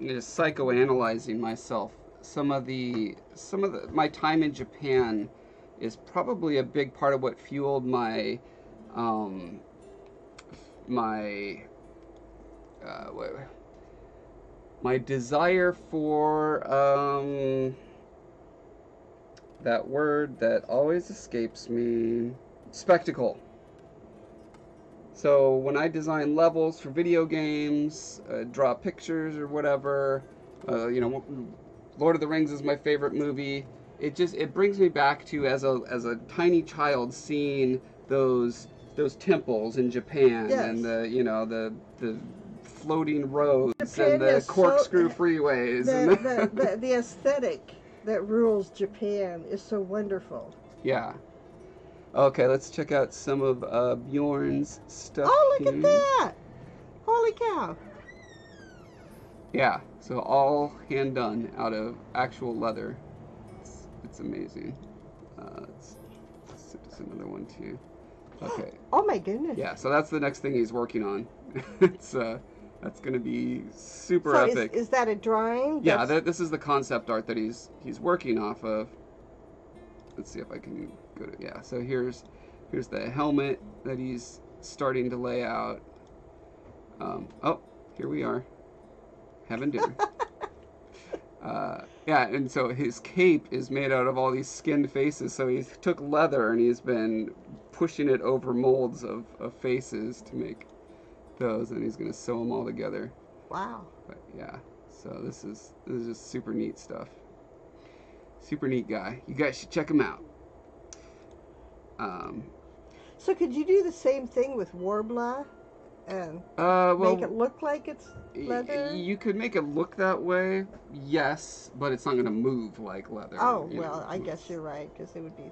you know, psychoanalyzing myself. Some of my time in Japan is probably a big part of what fueled my my desire for that word that always escapes me, spectacle. So when I design levels for video games, draw pictures or whatever, you know, Lord of the Rings is my favorite movie. It brings me back to as a tiny child seeing those temples in Japan, yes. and the floating roads Japan and the corkscrew freeways. The aesthetic that rules Japan is so wonderful. Yeah. Okay, let's check out some of Bjorn's stuff. Oh, look here. at that! Holy cow! Yeah, so all hand done out of actual leather. It's amazing. Let's just another one too. Okay. Oh my goodness. Yeah, so that's the next thing he's working on. It's that's gonna be super epic. Is that a drawing? Yeah, this is the concept art that he's working off of. Let's see if I can go to, yeah. So here's the helmet that he's starting to lay out. Oh, here we are, having dinner. Yeah, and so his cape is made out of all these skinned faces. So he took leather and he's been pushing it over molds of faces to make those, and he's gonna sew them all together. Wow. But yeah, so this is just super neat stuff. Super neat guy. You guys should check him out. So could you do the same thing with Warbler and well, make it look like it's leather? You could make it look that way, yes, but it's not going to move like leather. Oh, well, I guess you're right, because it would be...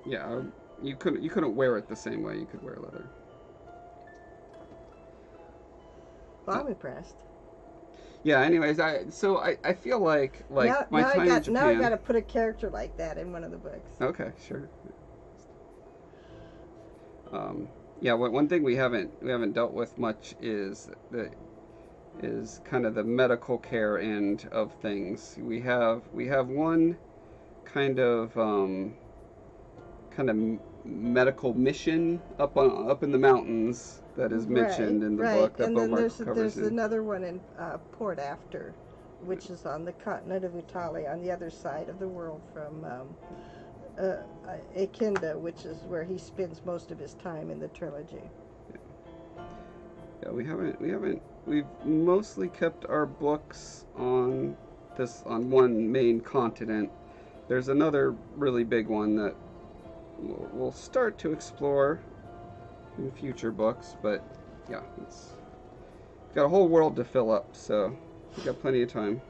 Yeah, you couldn't wear it the same way you could wear leather. Well, I'm impressed. Yeah, anyways, I feel like now, my time in Japan... Now I got to put a character like that in one of the books. Okay, sure. Yeah, one thing we haven't dealt with much is that is kind of the medical care end of things. We have one kind of medical mission up in the mountains that is mentioned in the book that And then Bowmark covers. there's another one in Port After, which is on the continent of Italy, on the other side of the world from Akinda, which is where he spends most of his time in the trilogy. Yeah, we've mostly kept our books on one main continent. There's another really big one that we'll start to explore in future books, but yeah, it's got a whole world to fill up, so we've got plenty of time.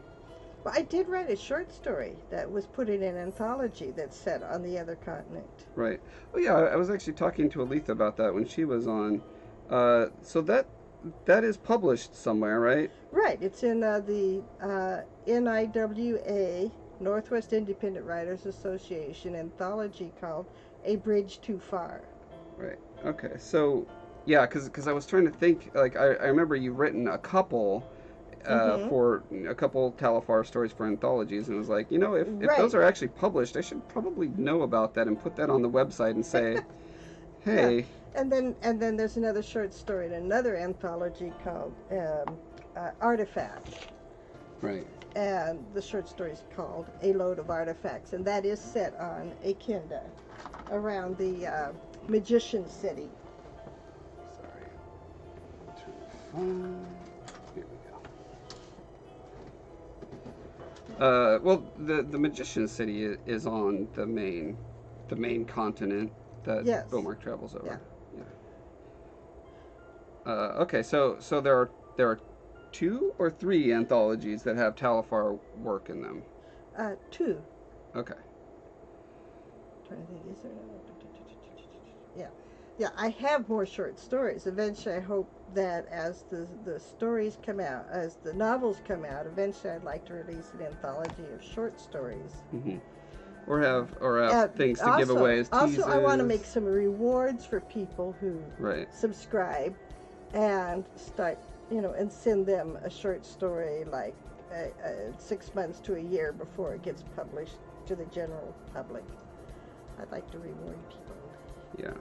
Well, I did write a short story that was put in an anthology that's set on the other continent. Right. Oh yeah, I was actually talking to Aletha about that when she was on. So that is published somewhere, right? Right. It's in the NIWA, Northwest Independent Writers Association, anthology called A Bridge Too Far. Right. Okay. So, yeah, because I was trying to think, like, I remember you've written a couple for a couple Talifar stories for anthologies, and it was like, if those are actually published, I should probably know about that and put that on the website and say, hey. Yeah. And then there's another short story in another anthology called Artifact. Right. And the short story is called A Load of Artifacts, and that is set on Akinda, around the Magician City. Sorry. Here we go. Well, the Magician City is on the main continent that Bowmark travels over. Yeah. Okay, so there are 2 or 3 anthologies that have Talifar work in them. 2. Okay. Trying to think, is there another? Yeah. I have more short stories. Eventually, I hope that as the stories come out, as the novels come out, eventually I'd like to release an anthology of short stories. Mm-hmm. Or have things to give away as teasers. Also, I want to make some rewards for people who subscribe and start, and send them a short story like 6 months to a year before it gets published to the general public. I'd like to reward people. Yeah.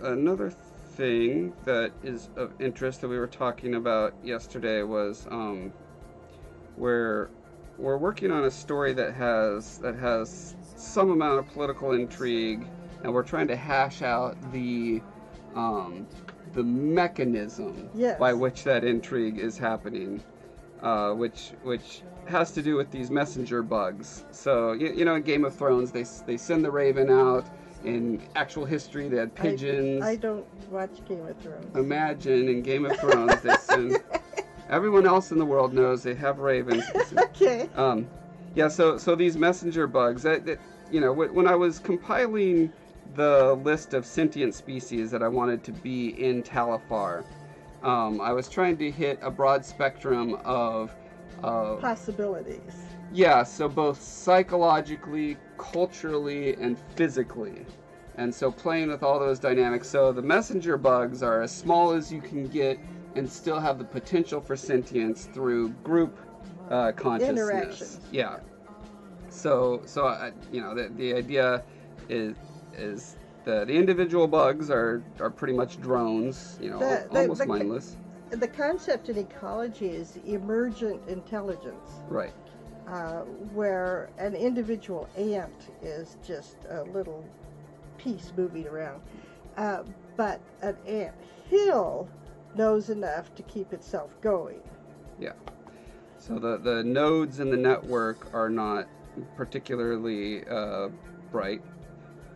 Another thing that is of interest that we were talking about yesterday was we're working on a story that has some amount of political intrigue, and we're trying to hash out the mechanism by which that intrigue is happening, which has to do with these messenger bugs. So in Game of Thrones they send the raven out. In actual history, they had pigeons. I don't watch Game of Thrones. Imagine in Game of Thrones they send. Everyone else in the world knows they have ravens. Okay. Yeah. So these messenger bugs. When I was compiling the list of sentient species that I wanted to be in Talifar, I was trying to hit a broad spectrum of possibilities. Yeah, so both psychologically, culturally, and physically. And so playing with all those dynamics. So the messenger bugs are as small as you can get and still have the potential for sentience through group consciousness. Interactions. Yeah. So the idea is the individual bugs are pretty much drones, almost mindless. The concept in ecology is emergent intelligence. Right. Where an individual ant is just a little piece moving around. But an ant hill knows enough to keep itself going. Yeah. So the nodes in the network are not particularly bright,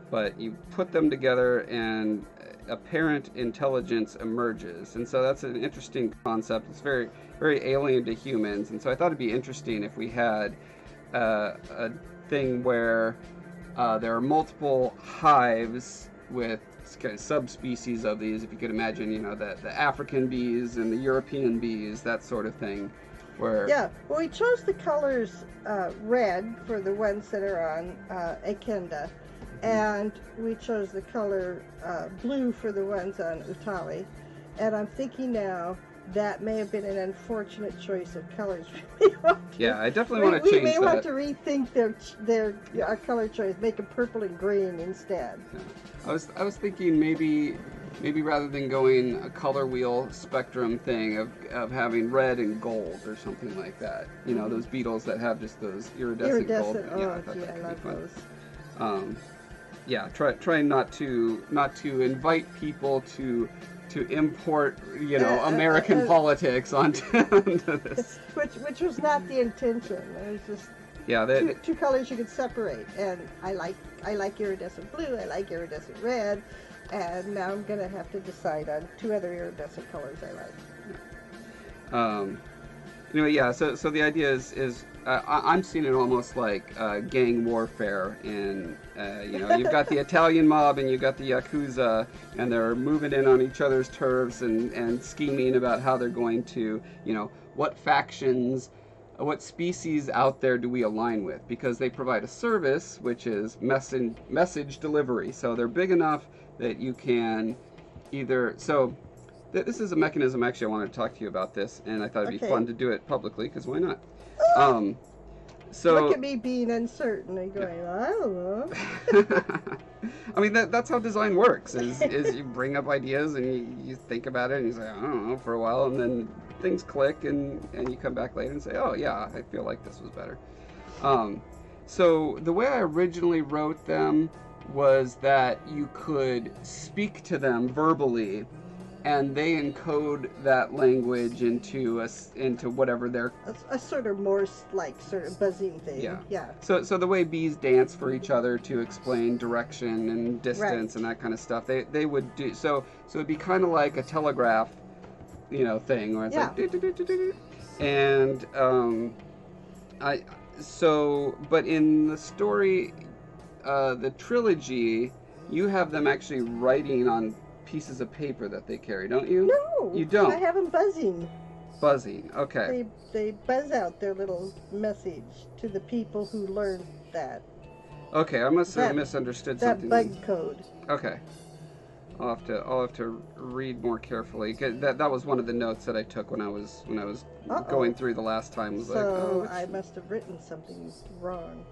but you put them together and apparent intelligence emerges. And so that's an interesting concept. It's very, very alien to humans. And so I thought it'd be interesting if we had a thing where there are multiple hives with kind of subspecies of these. If you could imagine, the African bees and the European bees, that sort of thing. Well, we chose the colors red for the ones that are on Akinda, and we chose the color blue for the ones on Utali. And I'm thinking now that may have been an unfortunate choice of colors. Yeah, I definitely want to change that. We may want to rethink our color choice, make it purple and green instead. Yeah. I was thinking maybe rather than going a color wheel spectrum thing of having red and gold or something like that. You know, those beetles that have just those iridescent gold. Oh, yeah, I thought I love those. Yeah, trying not to invite people to import, you know, American politics onto this. Which was not the intention. It was just two colors you could separate. And I like iridescent blue. I like iridescent red. And now I'm gonna have to decide on two other iridescent colors I like. Anyway, yeah. So the idea is I'm seeing it almost like gang warfare, and you know, you've got the Italian mob and you've got the Yakuza, and they're moving in on each other's turfs and scheming about how they're going to, you know, what factions, what species out there do we align with, because they provide a service which is message delivery. So they're big enough that you can either this is a mechanism. Actually, I wanted to talk to you about this, and I thought it'd be fun to do it publicly, because why not? So look at me being uncertain and going, I don't know. I mean, that's how design works. Is you bring up ideas and you think about it and you say, I don't know, for a while, and then things click and you come back later and say, oh yeah, I feel like this was better. So the way I originally wrote them was that you could speak to them verbally, and they encode that language into whatever they're a sort of Morse-like sort of buzzing thing. Yeah. So the way bees dance for each other to explain direction and distance and that kind of stuff, they would do so. So it'd be kind of like a telegraph, you know, thing where it's like do-do-do-do-do-do. And but in the story, the trilogy, you have them actually writing on pieces of paper that they carry, don't you? No, you don't. I have them buzzing. Buzzing, okay. They buzz out their little message to the people who learned that. Okay, I must have misunderstood something. That bug code. Okay, I'll have to read more carefully. That was one of the notes that I took when I was going through the last time. Was I must have written something wrong.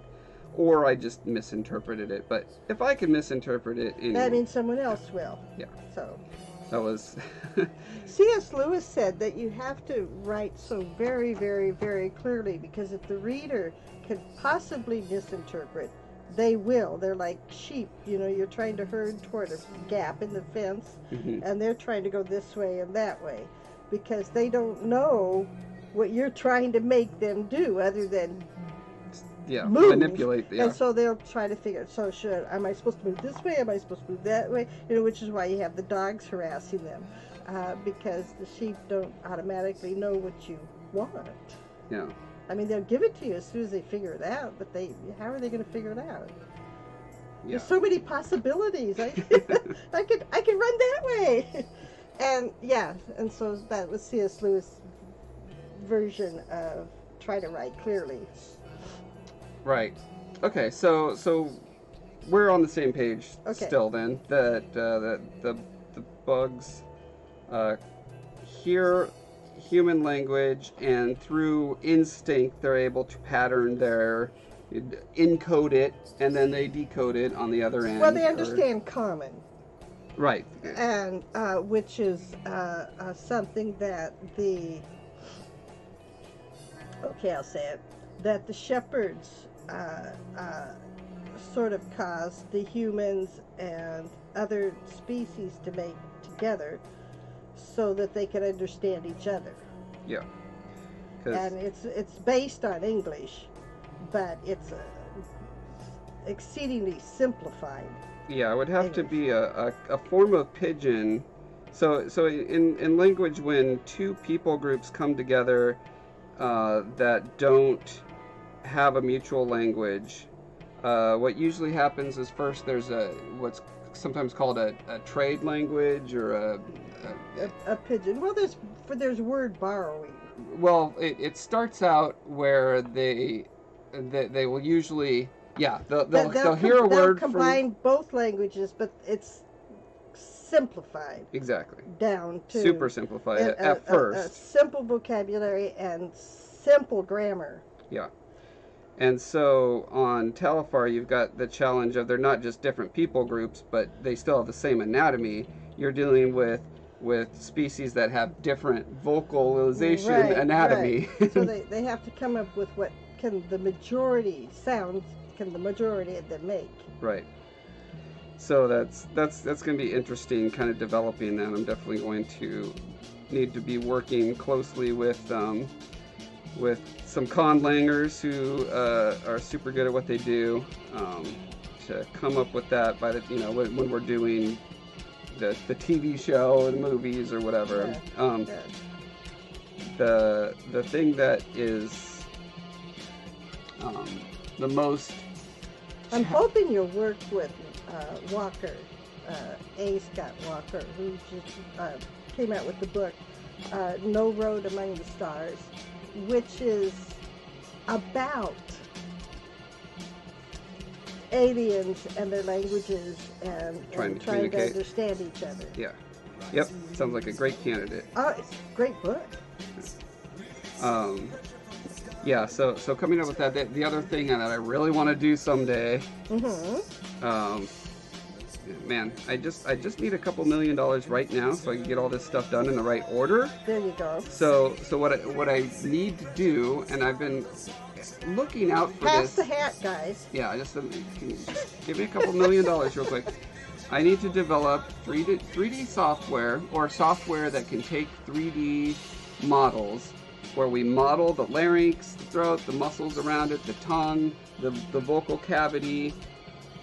Or I just misinterpreted it. But if I can misinterpret it, that means someone else will. Yeah. So that was. C.S. Lewis said that you have to write so very, very, very clearly, because if the reader could possibly misinterpret, they will. They're like sheep. You know, you're trying to herd toward a gap in the fence, and they're trying to go this way and that way, because they don't know what you're trying to make them do, other than move. Manipulate. Yeah. And so they'll try to figure. So am I supposed to move this way? Am I supposed to move that way? You know, which is why you have the dogs harassing them, because the sheep don't automatically know what you want. Yeah. I mean, they'll give it to you as soon as they figure it out, but how are they going to figure it out? Yeah. There's so many possibilities. I could run that way, and so that was C.S. Lewis' version of try to write clearly. Right. Okay. So we're on the same page still. Then that the bugs hear human language, and through instinct they're able to pattern encode it, and then they decode it on the other end. Well, they understand common. Right. And which is something that I'll say it, that the shepherds sort of caused the humans and other species to make together so that they could understand each other. Yeah. And it's based on English, but it's exceedingly simplified. Yeah, it would have to be a form of pidgin. So in language, when two people groups come together that don't have a mutual language, what usually happens is first there's what's sometimes called a trade language, or a pidgin. Well, there's word borrowing. Well, it starts out where they will usually Yeah, They'll they'll hear a word combine from... both languages, but it's simplified Exactly. down to Super simplify it at first. a simple vocabulary and simple grammar. Yeah. And so on Talifar, you've got the challenge of they're not just different people groups, but they still have the same anatomy. You're dealing with species that have different vocalization anatomy. Right. So they have to come up with what the majority of them make. Right. So that's going to be interesting, kind of developing that. I'm definitely going to need to be working closely with some conlangers who are super good at what they do, to come up with that by the when we're doing the TV show and movies or whatever. Yeah. The thing that is the most... I'm hoping you'll work with Walker, A. Scott Walker, who just came out with the book No Road Among the Stars, which is about aliens and their languages and trying to understand each other. Yeah. Yep. Sounds like a great candidate. Oh, it's a great book. Yeah, so coming up with that, the other thing that I really want to do someday, man, I just need a couple $1 million right now so I can get all this stuff done in the right order. There you go. So what I need to do, and I've been looking out for Pass this. the hat, guys. Yeah, just give me a couple $1 million real quick. I need to develop 3D software, or software that can take 3D models, where we model the larynx, the throat, the muscles around it, the tongue, the vocal cavity,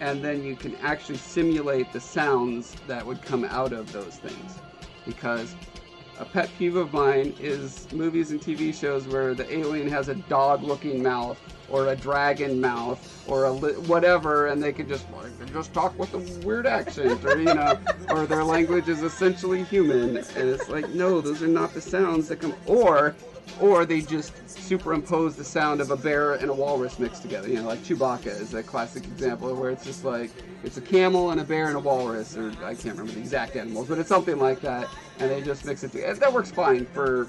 and then you can actually simulate the sounds that would come out of those things. Because a pet peeve of mine is movies and TV shows where the alien has a dog-looking mouth, or a dragon mouth, or whatever, and they can just talk with a weird accent, or or their language is essentially human, and it's like, no, those are not the sounds that come, or they just superimpose the sound of a bear and a walrus mixed together. Like Chewbacca is a classic example where it's just like, it's a camel and a bear and a walrus, or I can't remember the exact animals, but it's something like that, and they just mix it together. That works fine for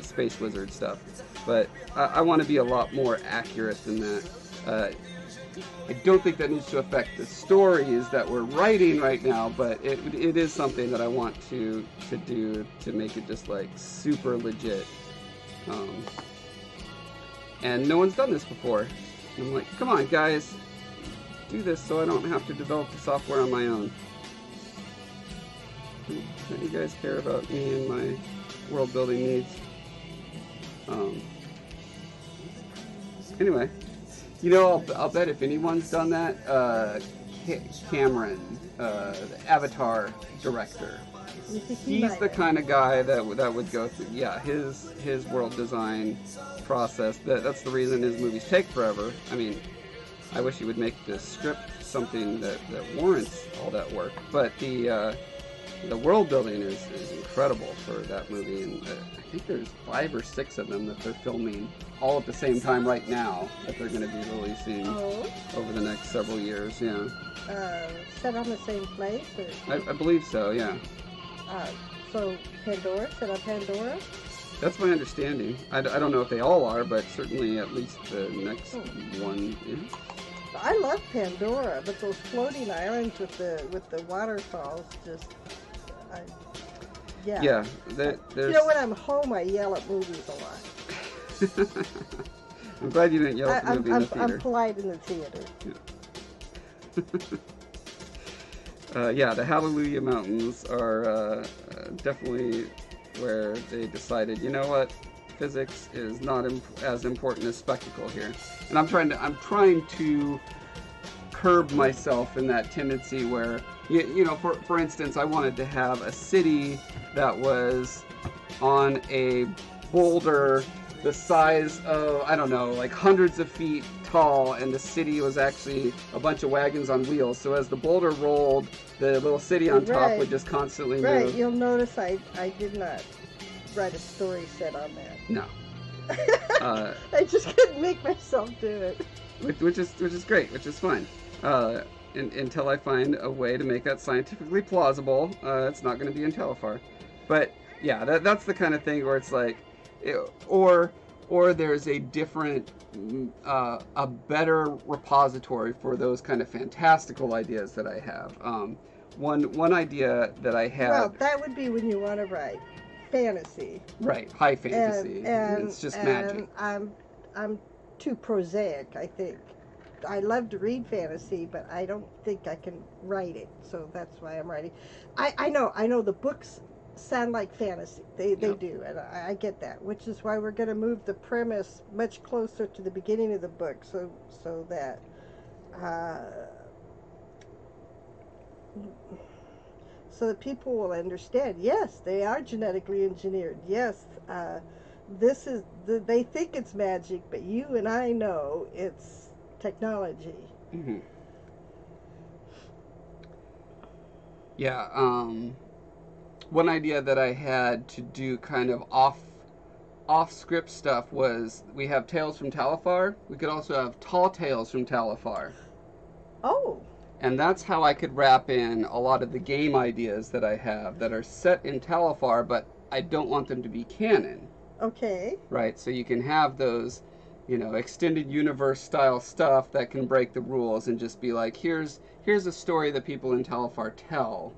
Space Wizard stuff, but I want to be a lot more accurate than that. I don't think that needs to affect the stories that we're writing right now, but it is something that I want to do to make it just like super legit. And no one's done this before. And I'm like, come on guys, do this so I don't have to develop the software on my own. Don't you guys care about me and my world building needs? Anyway. I'll bet if anyone's done that, Cameron, the Avatar director, he's the kind of guy that would go through, his world design process. That's the reason his movies take forever. I mean, I wish he would make the script something that warrants all that work. But the world building is incredible for that movie, and I think there's 5 or 6 of them that they're filming all at the same time right now that they're going to be releasing over the next several years. Yeah. Set on the same place? Or? I believe so. Yeah. So Pandora, set on Pandora. That's my understanding. I don't know if they all are, but certainly at least the next one is. I love Pandora, but those floating islands with the waterfalls just. Yeah. When I'm home, I yell at movies a lot. I'm glad you didn't yell at the movie in the theater. I'm polite in the theater. Yeah. The Hallelujah Mountains are definitely where they decided, you know what, physics is not as important as spectacle here. And I'm trying to curb myself in that tendency where, for instance, I wanted to have a city that was on a boulder the size of, I don't know, like hundreds of feet tall, and the city was actually a bunch of wagons on wheels. So as the boulder rolled, the little city on top would just constantly move. Right, you'll notice I did not write a story set on that. No. I just couldn't make myself do it. which is great, which is fun. Until I find a way to make that scientifically plausible, it's not going to be in Telefar. But yeah, that's the kind of thing where it's like, it, or there's a different, a better repository for those kind of fantastical ideas that I have. One idea that I had. Well, that would be when you want to write fantasy. Right, high fantasy. And it's just magic. I'm too prosaic, I think. I love to read fantasy, but I don't think I can write it. So that's why I'm writing. I know the books sound like fantasy. They do, and I get that, which is why we're going to move the premise much closer to the beginning of the book, so that people will understand. Yes, they are genetically engineered. Yes, this is they think it's magic, but you and I know it's technology. Mm-hmm. Yeah. One idea that I had to do kind of off script stuff was we have Tales from Telefar. We could also have Tall Tales from Telefar. Oh. And that's how I could wrap in a lot of the game ideas that I have that are set in Telefar, but I don't want them to be canon. Okay. Right, so you can have those, extended universe style stuff that can break the rules and just be like, here's a story that people in Telefar tell,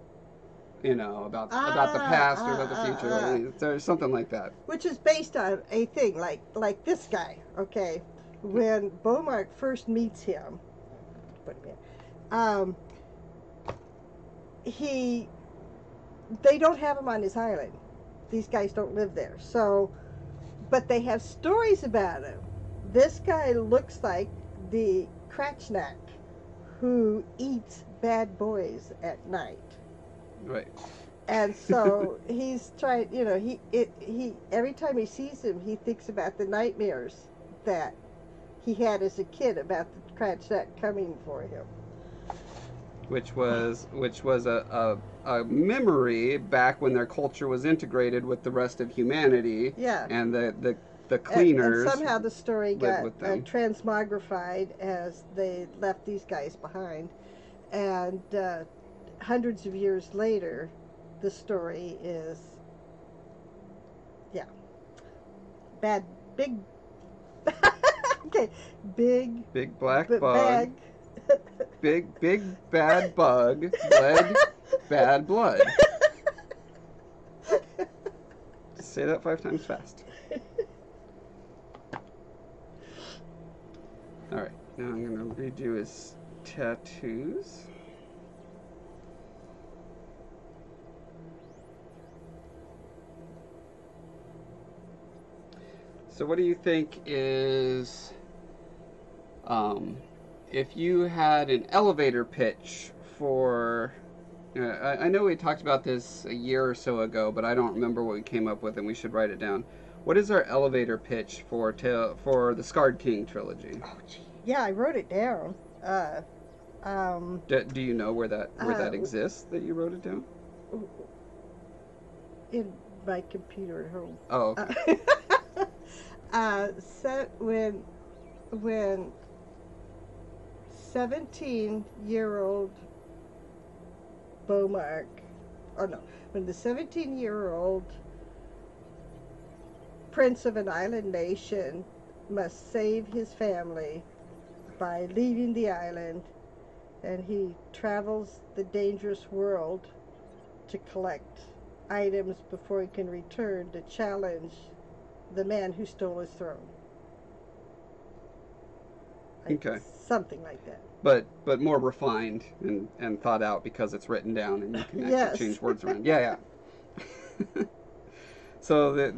about the past or about the future, or something like that. Which is based on a thing like this guy. Okay, when Bowmark first meets him, they don't have him on his island. These guys don't live there. So, but they have stories about him. This guy looks like the Kratchnak who eats bad boys at night. Right. And so he's trying, he every time he sees him, he thinks about the nightmares that he had as a kid about the Kratchnak coming for him. Which was a memory back when their culture was integrated with the rest of humanity. Yeah. And the cleaners. And somehow the story got transmogrified as they left these guys behind. And hundreds of years later, the story is, big black bug. Bag. Big bad bug bled bad blood. Just say that 5 times fast. Alright, now I'm going to redo his tattoos. So what do you think is, if you had an elevator pitch for, I know we talked about this a year or so ago, but I don't remember what we came up with, and we should write it down. What is our elevator pitch for the Scarred King Trilogy? Oh, gee. Yeah, I wrote it down. Do you know where that exists, that you wrote it down? In my computer at home. Oh, okay. Set when 17-year-old Bowmark, when the 17-year-old prince of an island nation must save his family by leaving the island, and he travels the dangerous world to collect items before he can return to challenge the man who stole his throne. Okay. Something like that. But more refined and thought out because it's written down and you can actually change words around. Yeah. So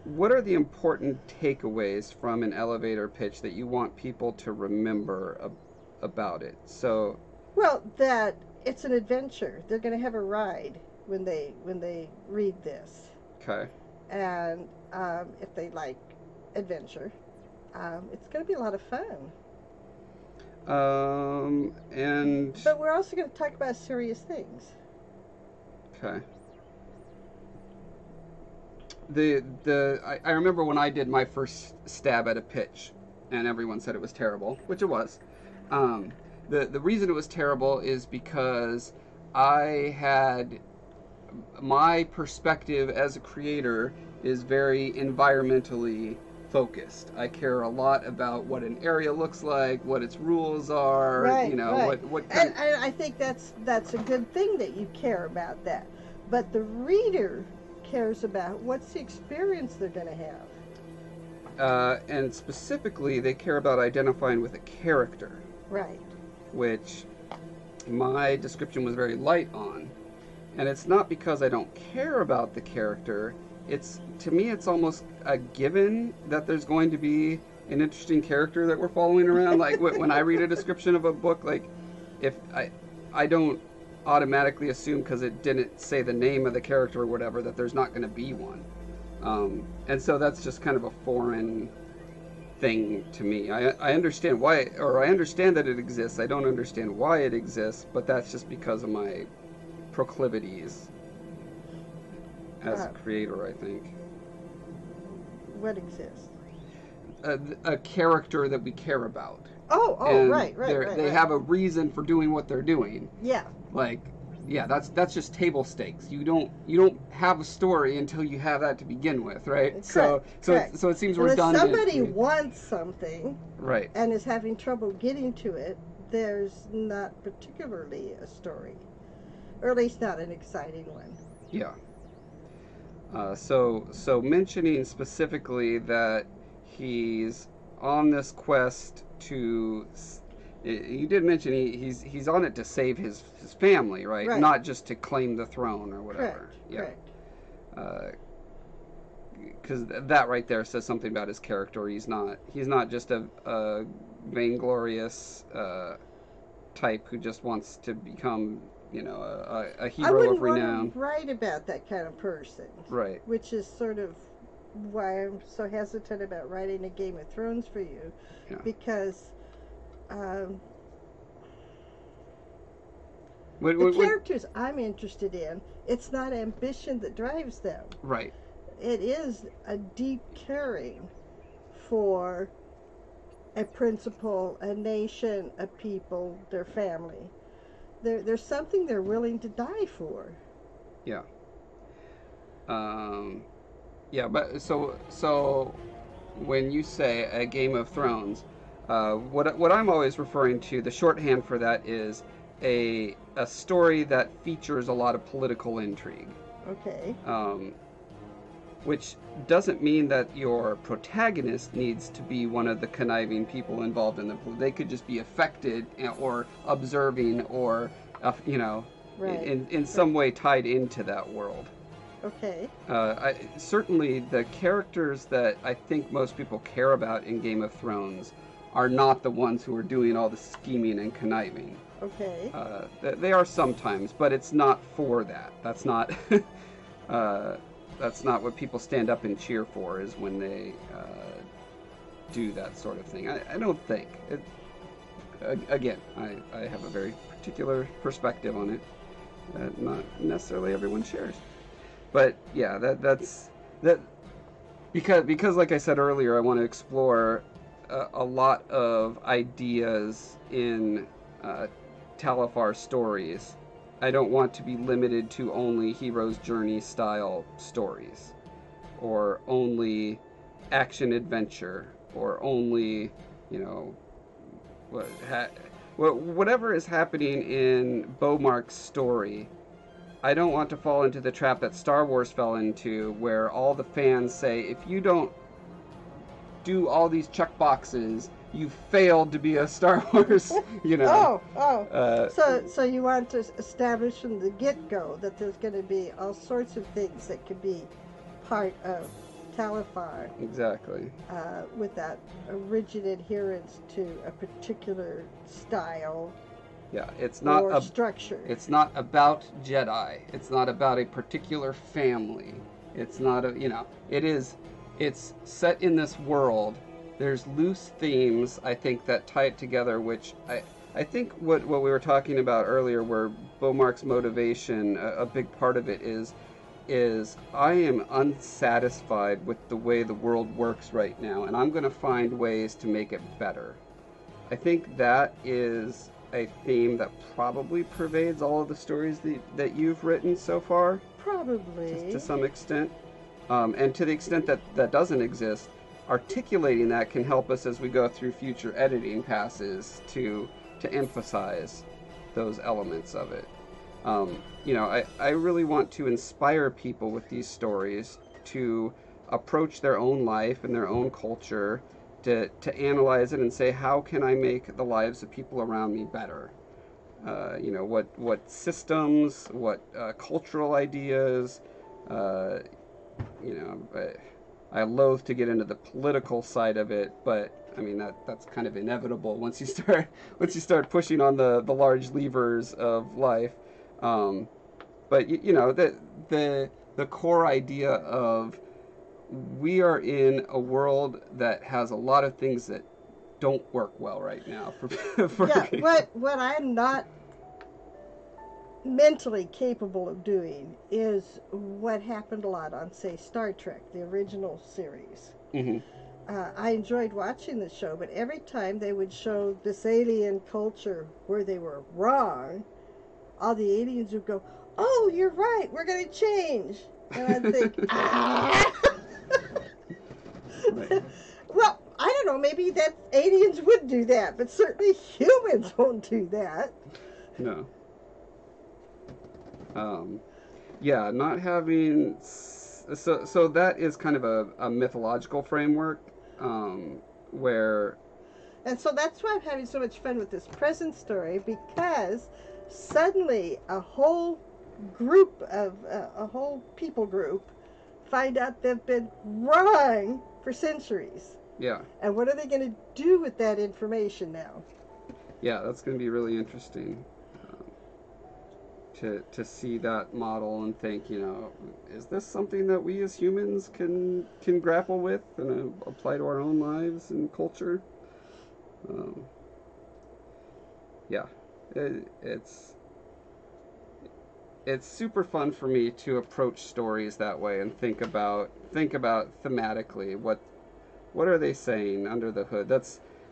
what are the important takeaways from an elevator pitch that you want people to remember about it? So, well, that it's an adventure. They're going to have a ride when they read this. Okay. And if they like adventure, it's going to be a lot of fun. But we're also going to talk about serious things. Okay. I remember when I did my first stab at a pitch, and everyone said it was terrible, which it was. Um, the reason it was terrible is because I had my perspective as a creator is very environmentally focused. I care a lot about what an area looks like, what its rules are, Right, you know, right. what And, kind. and I think that's a good thing that you care about that. But the reader cares about what's the experience they're going to have. And specifically, they care about identifying with a character, Right. which my description was very light on. And it's not because I don't care about the character. It's, to me, it's almost a given that there's going to be an interesting character that we're following around. Like when I read a description of a book, like if I don't automatically assume because it didn't say the name of the character or whatever that there's not going to be one. And so that's just kind of a foreign thing to me. I understand why, or I understand that it exists. I don't understand why it exists, but that's just because of my proclivities as a creator, I think. What exists? A character that we care about. Oh, And right. They have a reason for doing what they're doing. Yeah. Like, yeah, that's just table stakes. You don't have a story until you have that to begin with, right? Correct. So it seems And if redundant. somebody wants something Right. and is having trouble getting to it, there's not particularly a story, or at least not an exciting one. Yeah. So mentioning specifically that he's on this quest to, you did mention he's on it to save his family, right? Right. Not just to claim the throne or whatever. Correct. Because that right there says something about his character. He's not just a vainglorious type who just wants to become, you know, a hero I wouldn't of renown. want to write about that kind of person. Right. Which is sort of why I'm so hesitant about writing a Game of Thrones for you. Yeah. Because What- the what- what- characters I'm interested in, it's not ambition that drives them. Right. It is a deep caring for a principle, a nation, a people, their family. There's something they're willing to die for. Yeah. Yeah, but so when you say a Game of Thrones, what I'm always referring to, the shorthand for that is a story that features a lot of political intrigue. Okay. Which doesn't mean that your protagonist needs to be one of the conniving people involved in the. They could just be affected or observing or, you know, Right. in some way tied into that world. Okay. Certainly, the characters that I think most people care about in Game of Thrones are not the ones who are doing all the scheming and conniving. Okay. They are sometimes, but it's not for that. That's not. That's not what people stand up and cheer for. Is when they do that sort of thing. I don't think. Again, I have a very particular perspective on it that not necessarily everyone shares. But yeah, that's because like I said earlier, I want to explore a lot of ideas in Talifar stories. I don't want to be limited to only hero's journey style stories, or only action adventure, or only, you know, whatever is happening in Bowmark's story. I don't want to fall into the trap that Star Wars fell into, where all the fans say, if you don't do all these check boxes, you failed to be a Star Wars, you know. So you want to establish from the get-go that there's going to be all sorts of things that could be part of Talifar. Exactly. Without a rigid adherence to a particular style. Yeah, it's not or structure. It's not about Jedi. It's not about a particular family. It's not a, you know, it's set in this world. There's loose themes, I think, that tie it together, which I think what we were talking about earlier, where Bowmark's motivation, a big part of it is is I am unsatisfied with the way the world works right now, and I'm going to find ways to make it better. I think that is a theme that probably pervades all of the stories that you've written so far. Probably. To some extent. And to the extent that that doesn't exist, articulating that can help us as we go through future editing passes to emphasize those elements of it. I really want to inspire people with these stories to approach their own life and their own culture, to analyze it and say, how can I make the lives of people around me better? What systems, what cultural ideas, I loathe to get into the political side of it, but I mean that's kind of inevitable once you start pushing on the large levers of life. But the core idea of we are in a world that has a lot of things that don't work well right now. What I'm not mentally capable of doing is what happened a lot on, say, Star Trek, the original series. Mm-hmm. I enjoyed watching the show, but every time they would show this alien culture where they were wrong, all the aliens would go, "Oh, you're right, we're going to change." And I'd think, ah! Right. Well, I don't know, maybe that aliens would do that, but certainly humans won't do that. No. Not having... So that is kind of a mythological framework, where... And so that's why I'm having so much fun with this present story, because suddenly a whole people group find out they've been wrong for centuries. Yeah. And what are they going to do with that information now? Yeah, that's going to be really interesting. To see that model and think, is this something that we as humans can grapple with and apply to our own lives and culture? It's super fun for me to approach stories that way and think about thematically what are they saying under the hood.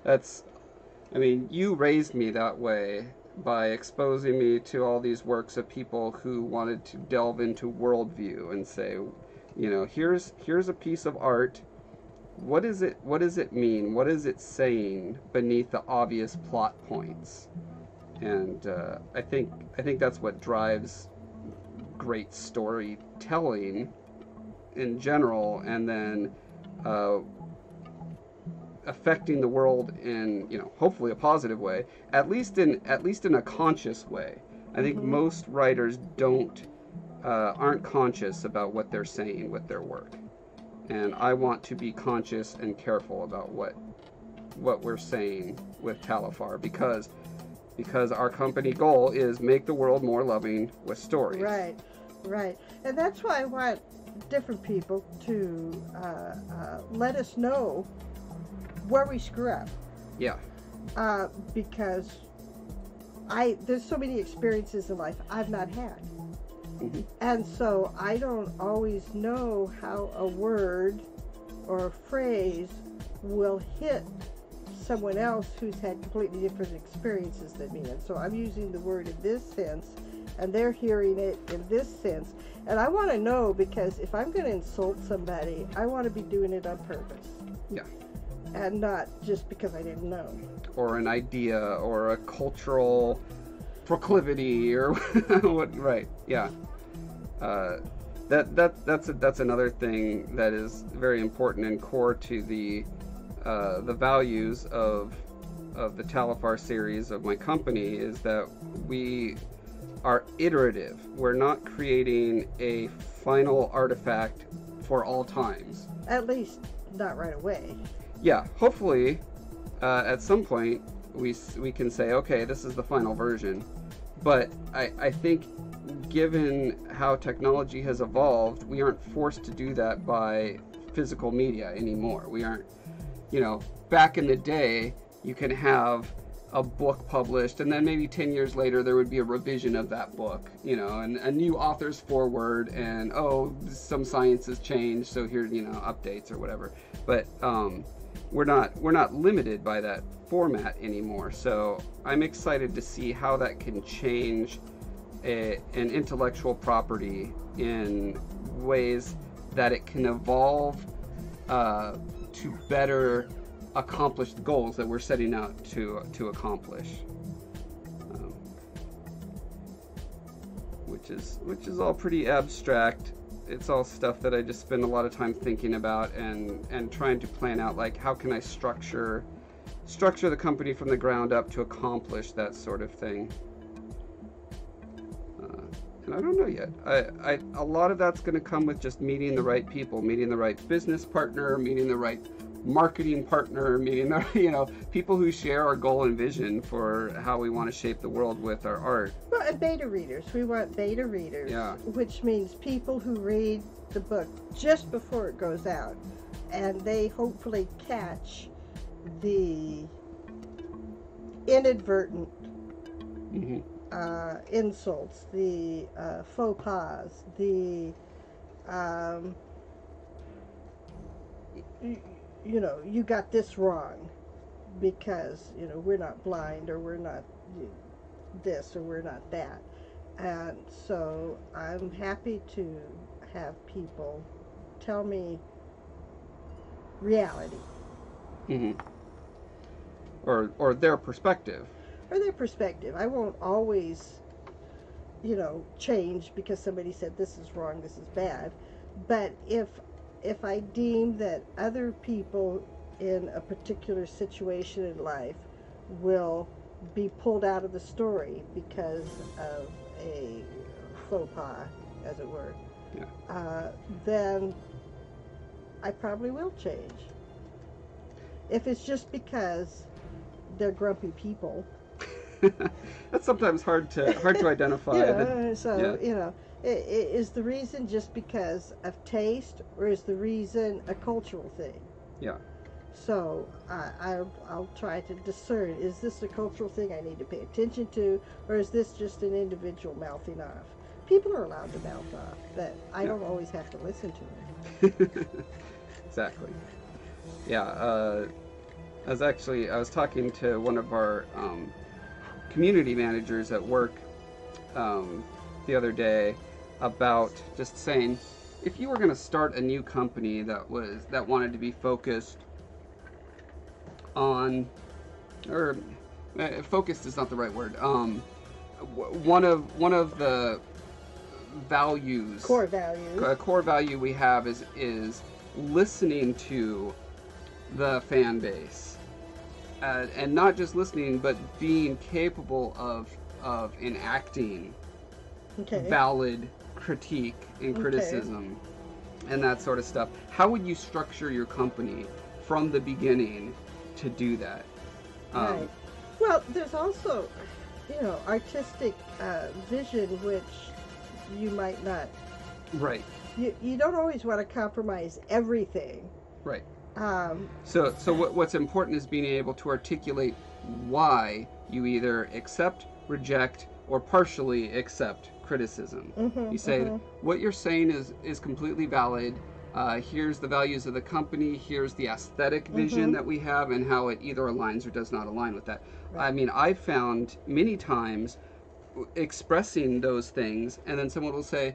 I mean, you raised me that way by exposing me to all these works of people who wanted to delve into worldview and say, here's a piece of art. What does it mean? What is it saying beneath the obvious plot points? And I think that's what drives great storytelling in general, and then affecting the world in hopefully a positive way, at least in a conscious way. I think most writers aren't conscious about what they're saying with their work, and I want to be conscious and careful about what we're saying with Talifar, because our company goal is make the world more loving with stories. Right, and that's why I want different people to let us know where we screw up. Yeah. Because there's so many experiences in life I've not had. Mm-hmm. And so I don't always know how a word or a phrase will hit someone else who's had completely different experiences than me. And so I'm using the word in this sense, and they're hearing it in this sense. And I want to know, because if I'm going to insult somebody, I want to be doing it on purpose. Yeah. And not just because I didn't know. Or an idea, or a cultural proclivity, or what? Right? Yeah. That's another thing that is very important and core to the values of the Talifar series of my company, is that we are iterative. We're not creating a final artifact for all times. At least not right away. Yeah, hopefully at some point we can say, okay, this is the final version. But I think given how technology has evolved, we aren't forced to do that by physical media anymore. We aren't, back in the day, you can have a book published, and then maybe 10 years later there would be a revision of that book, you know, and a new author's foreword, and some science has changed, so here, you know, updates or whatever. But we're not limited by that format anymore. So I'm excited to see how that can change an intellectual property in ways that it can evolve to better accomplish the goals that we're setting out to accomplish, which is all pretty abstract. It's all stuff that I just spend a lot of time thinking about and trying to plan out, like, how can I structure the company from the ground up to accomplish that sort of thing. And I don't know yet. A lot of that's going to come with just meeting the right people, meeting the right business partner, meeting the right marketing partner, meeting the, you know, people who share our goal and vision for how we want to shape the world with our art. Well, and beta readers. We want beta readers, Yeah. which means people who read the book just before it goes out, and they hopefully catch the inadvertent insults, the faux pas, the you know, you got this wrong because, you know, we're not blind, or we're not this, or we're not that. And so I'm happy to have people tell me reality. Or their perspective. Or their perspective. I won't always, you know, change because somebody said this is wrong, this is bad. But if I deem that other people in a particular situation in life will be pulled out of the story because of a faux pas, as it were, then I probably will change. If it's just because they're grumpy people. That's sometimes hard to identify. You know, is the reason just because of taste, or is the reason a cultural thing? Yeah. So I'll try to discern, is this a cultural thing I need to pay attention to, or is this just an individual mouthing off? People are allowed to mouth off, but I don't always have to listen to them. Exactly. Yeah. I was talking to one of our community managers at work the other day about just saying, if you were going to start a new company that wanted to be focused on, or focused is not the right word. One of the values, core values, a core value we have is listening to the fan base, and not just listening, but being capable of enacting valid critique and criticism and that sort of stuff. How would you structure your company from the beginning to do that? Right. Well, there's also, you know, artistic vision, which you might not. Right. You don't always want to compromise everything. Right. So what's important is being able to articulate why you either accept, reject, or partially accept criticism. You say, what you're saying is completely valid. Here's the values of the company. Here's the aesthetic vision that we have, and how it either aligns or does not align with that. Right. I mean, I've found many times expressing those things, and then someone will say,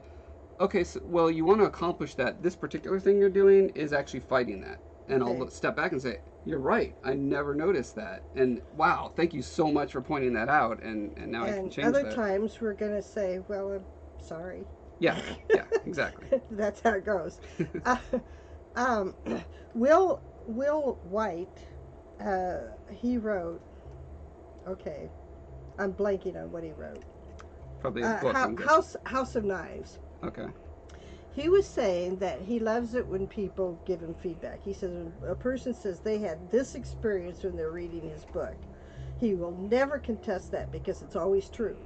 okay, so, well, you want to accomplish that. This particular thing you're doing is actually fighting that. And I'll step back and say, you're right. I never noticed that. And wow, thank you so much for pointing that out. And now I can change that. And other times we're going to say, well, I'm sorry. Yeah, exactly. That's how it goes. Will White, he wrote, okay, I'm blanking on what he wrote. Probably a book. House of Knives. Okay. He was saying that he loves it when people give him feedback. He says when a person says they had this experience when they're reading his book, he will never contest that because it's always true.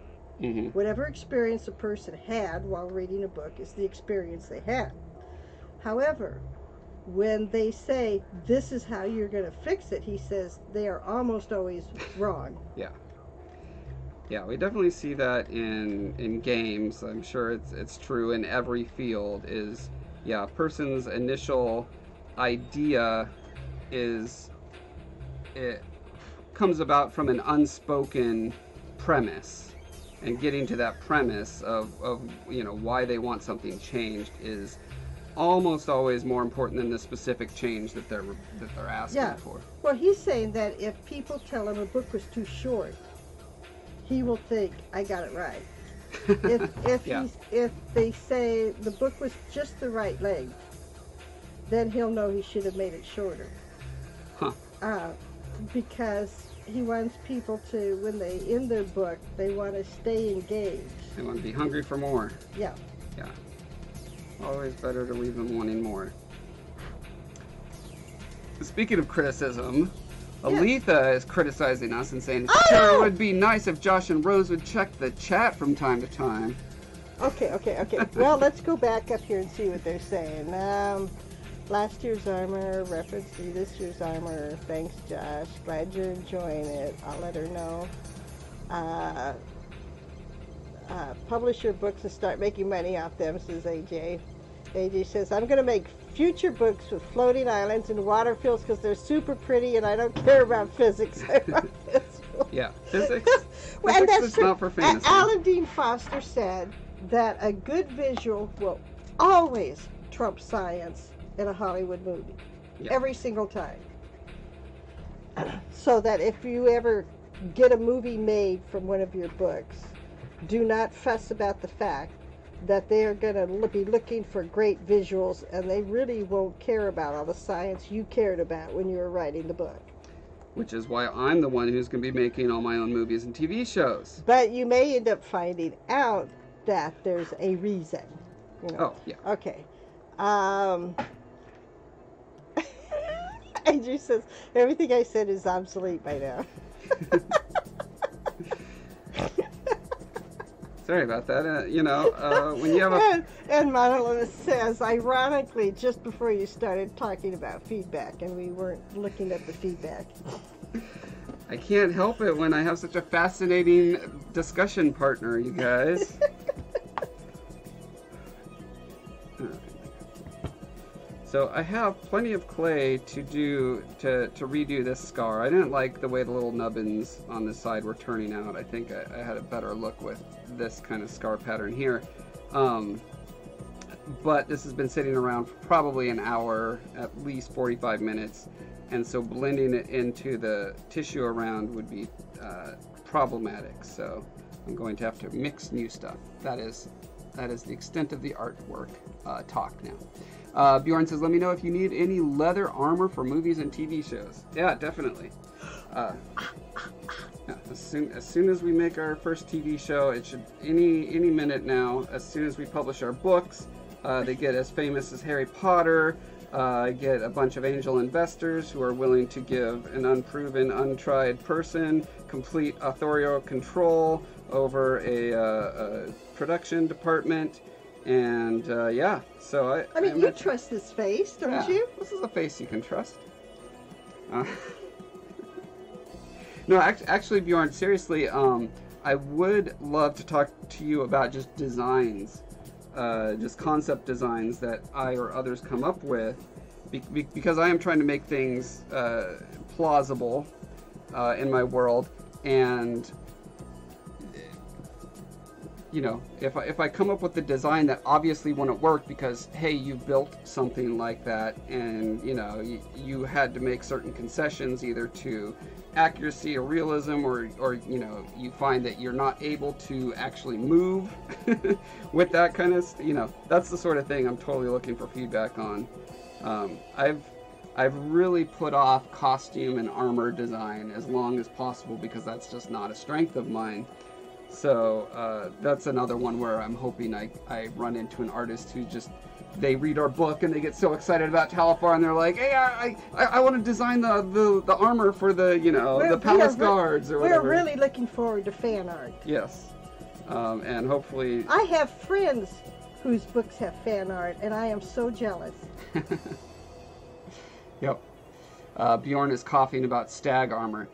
Whatever experience a person had while reading a book is the experience they had. However, when they say this is how you're going to fix it, he says they are almost always wrong. Yeah. Yeah, we definitely see that in games. I'm sure it's true in every field. Is yeah, a person's initial idea is it comes about from an unspoken premise, and getting to that premise of why they want something changed is almost always more important than the specific change that they're asking for. Well, he's saying that if people tell him a book was too short, he will think, I got it right. If they say the book was just the right length, then he'll know he should have made it shorter. Because he wants people to, when they end their book, they want to stay engaged. They want to be hungry for more. Yeah. Yeah. Always better to leave them wanting more. Speaking of criticism, Aletha is criticizing us and saying, sure, it would be nice if Josh and Rose would check the chat from time to time. Okay. Well, let's go back up here and see what they're saying. Last year's armor, reference to this year's armor. Thanks, Josh. Glad you're enjoying it. I'll let her know. Publish your books and start making money off them, says AJ. AJ says, I'm going to make future books with floating islands and water fields because they're super pretty and I don't care about physics. Yeah, physics. Well, and that's is not for fantasy. Alan Dean Foster said that a good visual will always trump science in a Hollywood movie. Yeah. Every single time. So that if you ever get a movie made from one of your books, do not fuss about the fact that they are going to be looking for great visuals and they really won't care about all the science you cared about when you were writing the book. Which is why I'm the one who's going to be making all my own movies and TV shows. But you may end up finding out that there's a reason. Oh, yeah. Okay. Andrew says, everything I said is obsolete by now. Sorry about that. When you have And Monolith says, ironically, just before you started talking about feedback, and we weren't looking at the feedback. I can't help it when I have such a fascinating discussion partner, you guys. So I have plenty of clay to redo this scar. I didn't like the way the little nubbins on this side were turning out. I think I had a better look with this kind of scar pattern here. But this has been sitting around for probably an hour, at least 45 minutes. And so blending it into the tissue around would be problematic. So I'm going to have to mix new stuff. That is the extent of the artwork talk now. Bjorn says, let me know if you need any leather armor for movies and TV shows. Yeah, definitely. Yeah, as soon as we make our first TV show, it should any minute now. As soon as we publish our books, they get as famous as Harry Potter. Get a bunch of angel investors who are willing to give an unproven, untried person complete authorial control over a production department. And yeah, so I mean, you trust this face, don't you? This is a face you can trust. No, actually, Bjorn, seriously, I would love to talk to you about just designs, just concept designs that I or others come up with, because I am trying to make things plausible in my world, and if I come up with a design that obviously wouldn't work because, hey, you built something like that and, you had to make certain concessions either to accuracy or realism or you find that you're not able to actually move with that kind of, that's the sort of thing I'm totally looking for feedback on. I've really put off costume and armor design as long as possible because that's just not a strength of mine. So that's another one where I'm hoping I run into an artist who they read our book and they get so excited about Talifar and they're like, hey, I want to design the armor for the palace guards or whatever. We're really looking forward to fan art. Yes, and hopefully I have friends whose books have fan art and I am so jealous. Yep. Bjorn is coughing about stag armor.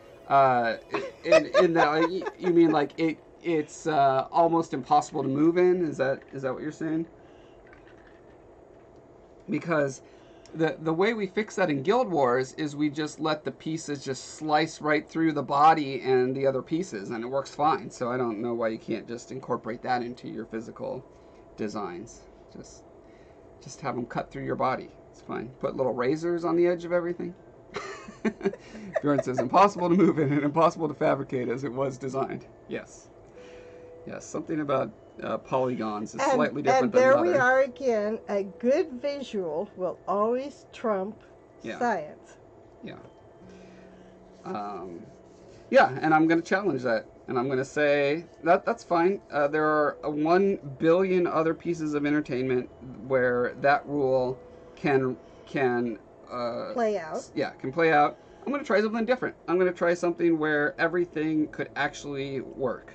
In that, you mean like it's almost impossible to move in? Is that what you're saying? Because the way we fix that in Guild Wars is we just let the pieces just slice right through the body and the other pieces, and it works fine. So I don't know why you can't just incorporate that into your physical designs. Just have them cut through your body. It's fine. Put little razors on the edge of everything. Bjorn says, impossible to move in and impossible to fabricate as it was designed. Yes. Yes, something about polygons is slightly different than leather. leather. And there we are again. A good visual will always trump science. Yeah. Yeah, and I'm going to challenge that. And I'm going to say that's fine. There are 1 billion other pieces of entertainment where that rule can play out. Yeah, can play out. I'm going to try something different. I'm going to try something where everything could actually work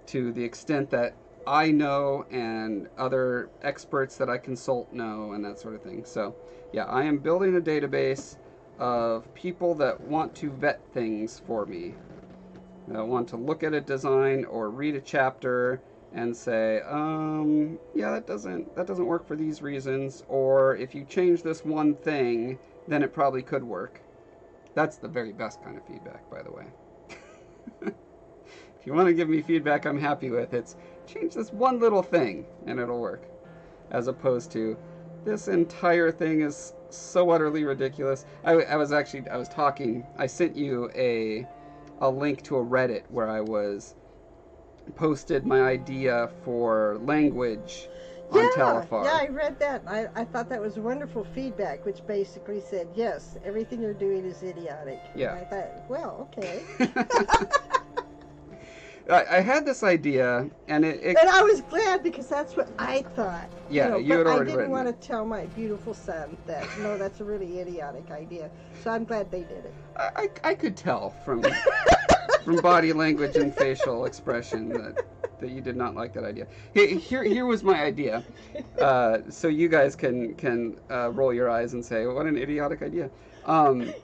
to the extent that I know and other experts that I consult know and that sort of thing. So, yeah, I am building a database of people that want to vet things for me. That want to look at a design or read a chapter and say, yeah, that doesn't work for these reasons, or if you change this one thing, then it probably could work. That's the very best kind of feedback, by the way. If you want to give me feedback I'm happy with, it's change this one little thing and it'll work. As opposed to, this entire thing is so utterly ridiculous. I sent you a link to a Reddit where I posted my idea for language on Talifar. Yeah, I read that. I thought that was wonderful feedback, which basically said, yes, everything you're doing is idiotic. Yeah. And I thought, well, okay. I had this idea, and and I was glad because that's what I thought. Yeah, you had already written I didn't want to tell my beautiful son that, no, that's a really idiotic idea. So I'm glad they did it. I could tell from body language and facial expression that you did not like that idea. Here was my idea. So you guys can roll your eyes and say, what an idiotic idea. And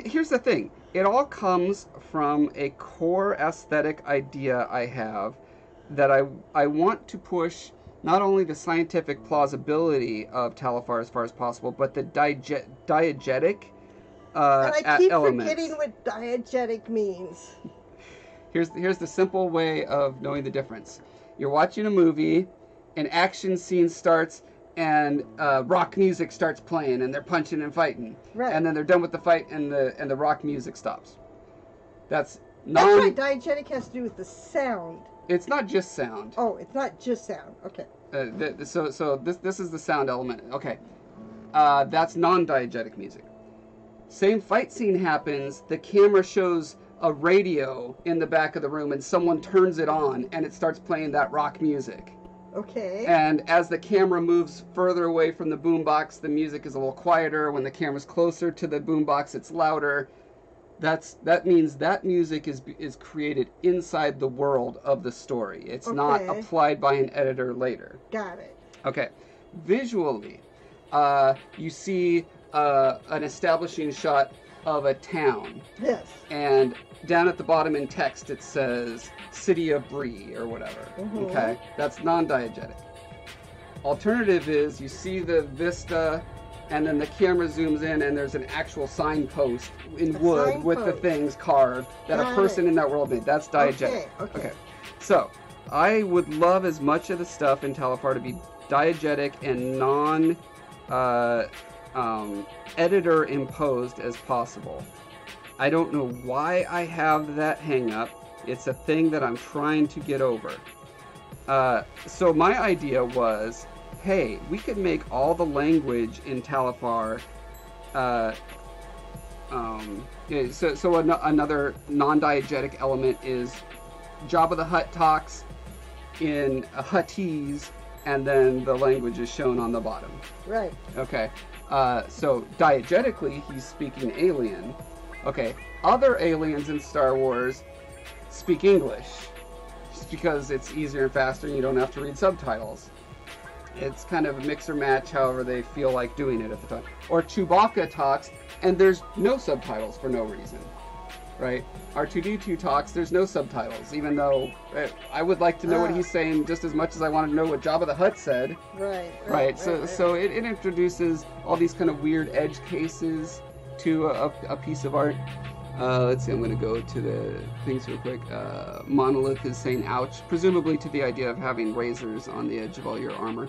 here's the thing. It all comes from a core aesthetic idea I have that I want to push not only the scientific plausibility of Talifar as far as possible, but the diegetic and I keep elements. forgetting what diegetic means. Here's the simple way of knowing the difference. You're watching a movie, an action scene starts, and rock music starts playing, and they're punching and fighting. Right. And then they're done with the fight, and the rock music stops. That's right. Diegetic has to do with the sound. It's not just sound. Oh, it's not just sound. Okay. So this is the sound element. Okay. That's non-diegetic music. Same fight scene happens. The camera shows a radio in the back of the room, and someone turns it on, and it starts playing that rock music. Okay. And as the camera moves further away from the boombox, the music is a little quieter. When the camera's closer to the boombox, it's louder. That means that music is created inside the world of the story. It's not applied by an editor later. Got it. Okay. Visually, you see an establishing shot of a town. Yes. And down at the bottom in text it says City of Bree or whatever. Mm-hmm. Okay? That's non-diegetic. Alternative is you see the vista and then the camera zooms in and there's an actual signpost in wood with the things carved that a person in that world made. That's diegetic. Okay. So, I would love as much of the stuff in Talifar to be diegetic and editor imposed as possible. I don't know why I have that hang up. It's a thing that I'm trying to get over. So my idea was, hey, we could make all the language in Talifar. Another non-diegetic element is Jabba the Hutt talks in Huttese, and then the language is shown on the bottom. Right. Okay. So diegetically, he's speaking alien. Okay. Other aliens in Star Wars speak English, just because it's easier and faster and you don't have to read subtitles. It's kind of a mix or match, however they feel like doing it at the time. Or Chewbacca talks, and there's no subtitles for no reason, right? R2D2 talks, there's no subtitles, even though I would like to know what he's saying just as much as I want to know what Jabba the Hutt said. Right. So it introduces all these kind of weird edge cases to a piece of art. Let's see, I'm going to go to the things real quick. Monolith is saying ouch, presumably to the idea of having razors on the edge of all your armor.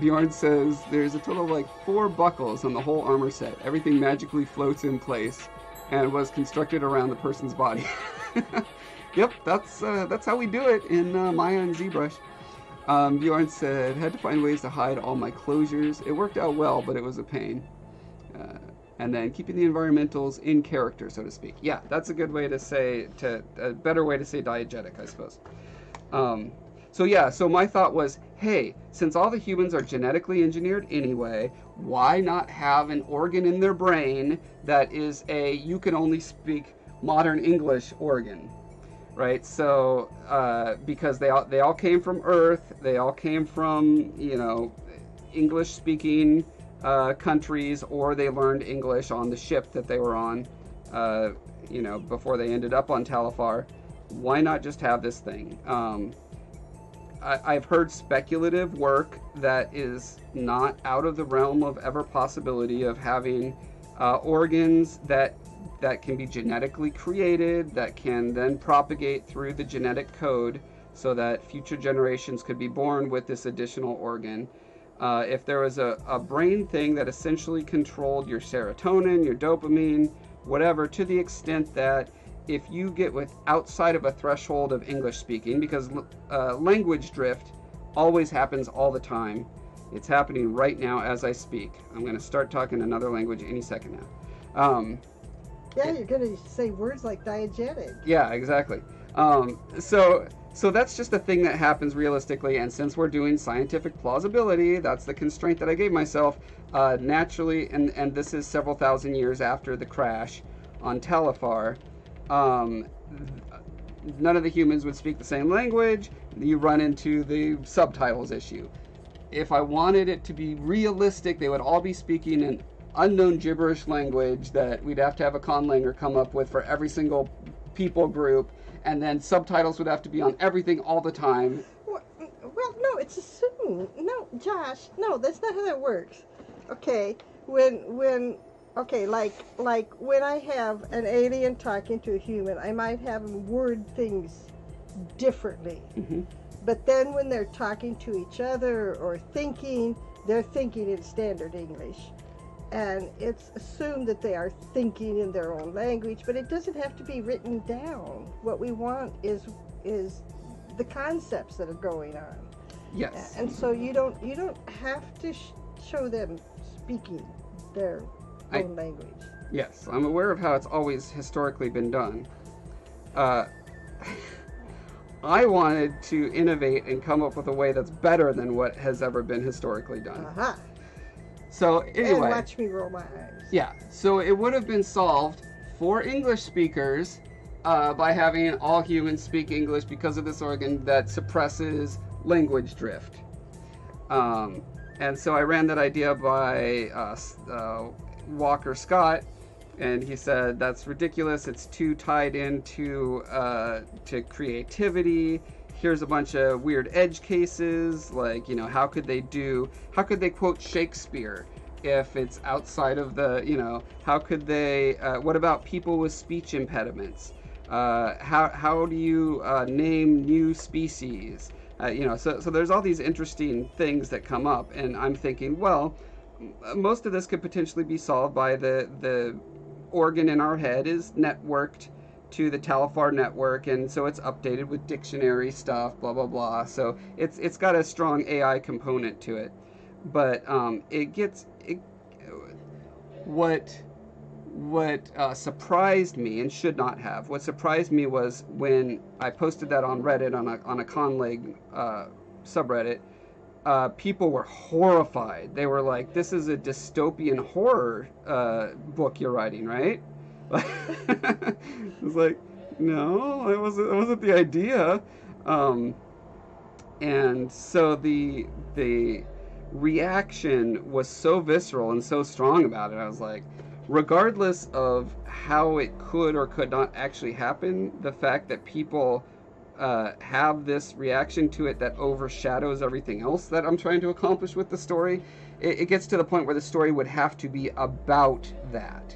Bjorn says there's a total of like 4 buckles on the whole armor set. Everything magically floats in place and was constructed around the person's body. Yep, that's how we do it in Maya and ZBrush. Bjorn said, had to find ways to hide all my closures. It worked out well, but it was a pain. And then keeping the environmentals in character, so to speak. Yeah, that's a good way to say, a better way to say diegetic, I suppose. So my thought was, hey, since all the humans are genetically engineered anyway, why not have an organ in their brain that is a you can only speak modern English organ, right? So because they all came from Earth, they all came from English speaking countries, or they learned English on the ship that they were on, before they ended up on Talifar. Why not just have this thing? I've heard speculative work that is not out of the realm of ever possibility of having organs that can be genetically created, that can then propagate through the genetic code so that future generations could be born with this additional organ. If there was a brain thing that essentially controlled your serotonin, your dopamine, whatever, to the extent that if you get outside of a threshold of English speaking, because language drift always happens all the time. It's happening right now as I speak. I'm going to start talking another language any second now. You're going to say words like diegetic. Yeah, exactly. So that's just a thing that happens realistically, and since we're doing scientific plausibility, that's the constraint that I gave myself, naturally, and this is several thousand years after the crash on Talifar, none of the humans would speak the same language. You run into the subtitles issue. If I wanted it to be realistic, they would all be speaking an unknown gibberish language that we'd have to have a conlanger come up with for every single people group, and then subtitles would have to be on everything all the time. Well, no, it's assumed. No, Josh, no, that's not how that works. Okay, like when I have an alien talking to a human, I might have them word things differently. Mm-hmm. But then when they're talking to each other or thinking, they're thinking in standard English. And it's assumed that they are thinking in their own language, but it doesn't have to be written down. What we want is the concepts that are going on. Yes. And so you don't have to show them speaking their own language. Yes, I'm aware of how it's always historically been done. I wanted to innovate and come up with a way that's better than what has ever been historically done. Uh-huh. So anyway, and watch me roll my eyes. Yeah, so it would have been solved for English speakers by having all humans speak English because of this organ that suppresses language drift. And so I ran that idea by Walker Scott, and he said that's ridiculous. It's too tied into to creativity. Here's a bunch of weird edge cases, like, how could they quote Shakespeare if it's outside of the, how could they, what about people with speech impediments? How do you name new species? So there's all these interesting things that come up, and I'm thinking, well, most of this could potentially be solved by the organ in our head is networked to the Talifar network, and so it's updated with dictionary stuff, blah blah blah. So it's got a strong AI component to it, but what surprised me, and should not have, what surprised me was when I posted that on Reddit on a conleg subreddit. People were horrified. They were like, "This is a dystopian horror book you're writing, right?" It was like, no, it wasn't the idea. And so the reaction was so visceral and so strong about it. I was like, regardless of how it could or could not actually happen, the fact that people have this reaction to it that overshadows everything else that I'm trying to accomplish with the story, it gets to the point where the story would have to be about that.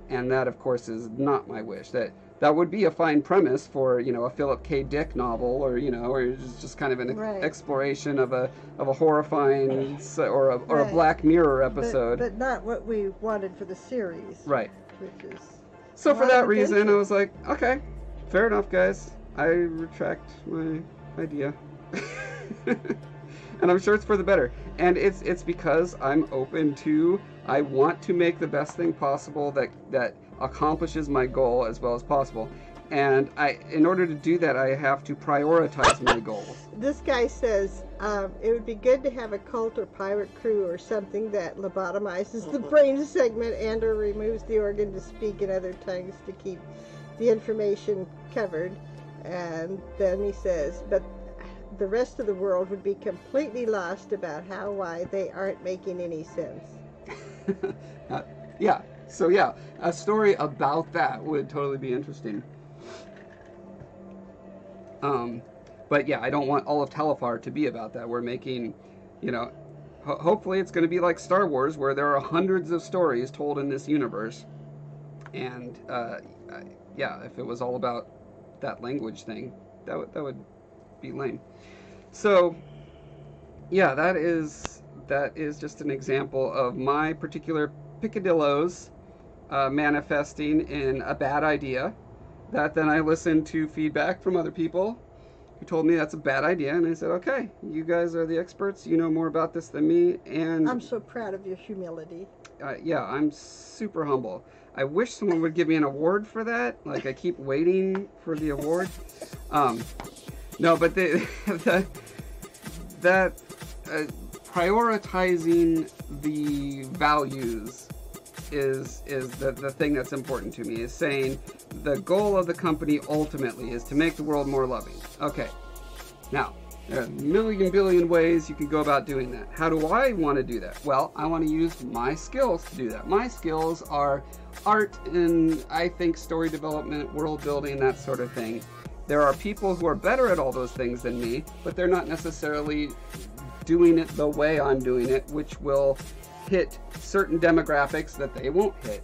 And that, of course, is not my wish. That would be a fine premise for, you know, a Philip K. Dick novel, or, you know, or just kind of an exploration of a horrifying or a Black Mirror episode. But not what we wanted for the series. Right. Which is so for that reason, I was like, okay, fair enough, guys. I retract my idea. And I'm sure it's for the better. And it's because I'm open to, I want to make the best thing possible that accomplishes my goal as well as possible. And in order to do that, I have to prioritize my goals. This guy says, it would be good to have a cult or pirate crew or something that lobotomizes the brain segment and or removes the organ to speak in other tongues to keep the information covered. And then he says, but the rest of the world would be completely lost about why they aren't making any sense. Yeah. So yeah, a story about that would totally be interesting. But yeah, I don't want all of Telefar to be about that. We're making, you know, hopefully it's going to be like Star Wars, where there are hundreds of stories told in this universe. And yeah, if it was all about that language thing, that would be lame. So yeah, that is just an example of my particular picadillos manifesting in a bad idea, that then I listened to feedback from other people who told me that's a bad idea, and I said, okay, you guys are the experts, you know more about this than me, and I'm so proud of your humility. Yeah, I'm super humble. I wish someone would give me an award for that. Like, I keep waiting for the award. No, but prioritizing the values is the thing that's important to me, is saying the goal of the company ultimately is to make the world more loving. Okay, now there are a million billion ways you can go about doing that. How do I want to do that? Well, I want to use my skills to do that. My skills are art and, I think, story development, world building, that sort of thing. There are people who are better at all those things than me, but they're not necessarily doing it the way I'm doing it, which will hit certain demographics that they won't hit,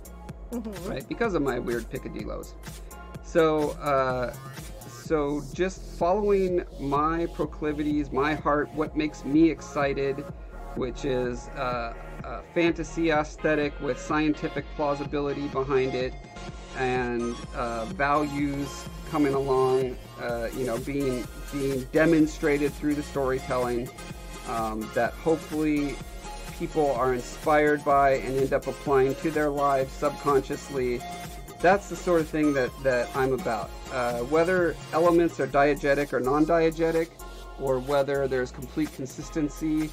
right? Because of my weird picadillos. So just following my proclivities, my heart, what makes me excited, which is a fantasy aesthetic with scientific plausibility behind it, and values coming along, you know, being demonstrated through the storytelling, that hopefully people are inspired by and end up applying to their lives subconsciously. That's the sort of thing that I'm about. Whether elements are diegetic or non-diegetic, or whether there's complete consistency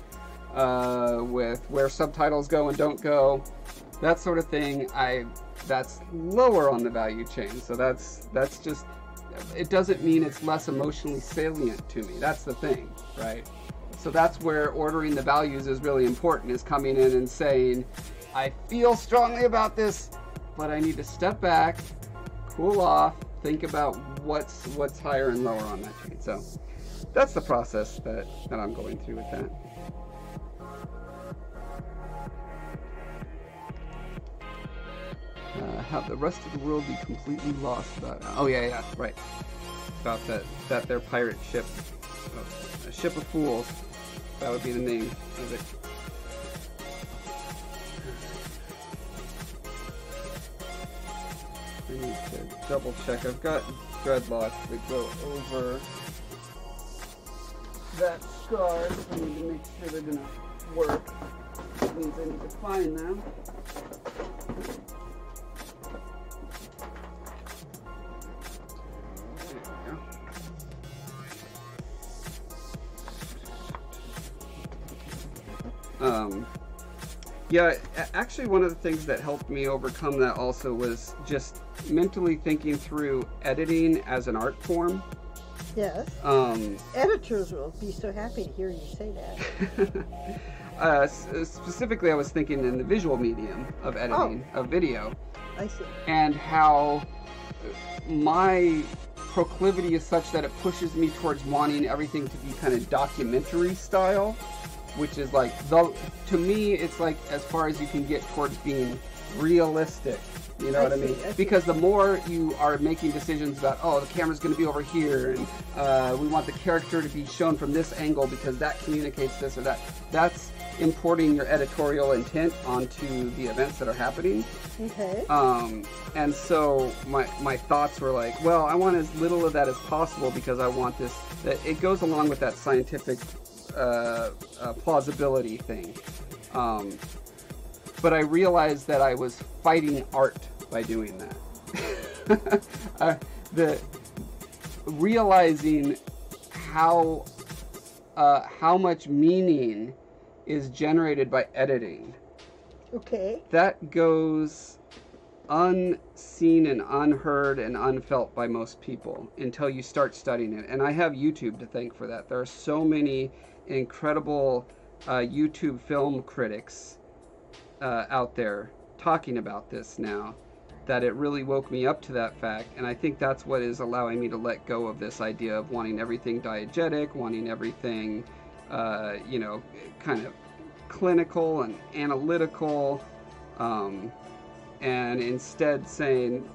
with where subtitles go and don't go, that sort of thing, that's lower on the value chain. So that's just, it doesn't mean it's less emotionally salient to me. That's the thing, right? So that's where ordering the values is really important, is coming in and saying, I feel strongly about this, but I need to step back, cool off, think about what's higher and lower on that chain. So that's the process that I'm going through with that. Have the rest of the world be completely lost about, oh yeah, right, about that their pirate ship, a ship of fools, that would be the name of it. I need to double check. I've got dreadlocks that go over that scar, so I need to make sure they're gonna work. That means I need to find them. Yeah, actually one of the things that helped me overcome that also was just mentally thinking through editing as an art form. Yes. Editors will be so happy to hear you say that. specifically I was thinking in the visual medium of editing of video, I see. and how my proclivity is such that it pushes me towards wanting everything to be kind of documentary style, which is like, to me, it's like as far as you can get towards being realistic. You know what I mean? Because the more you are making decisions about, oh, the camera's going to be over here, and we want the character to be shown from this angle because that communicates this or that. That's importing your editorial intent onto the events that are happening. Okay. And so my thoughts were like, well, I want as little of that as possible because I want this. That it goes along with that scientific plausibility thing. But I realized that I was fighting art by doing that. Realizing how much meaning is generated by editing. Okay. That goes unseen and unheard and unfelt by most people until you start studying it. And I have YouTube to thank for that. There are so many incredible YouTube film critics out there talking about this now that it really woke me up to that fact, and I think that's what is allowing me to let go of this idea of wanting everything diegetic, wanting everything kind of clinical and analytical, and instead saying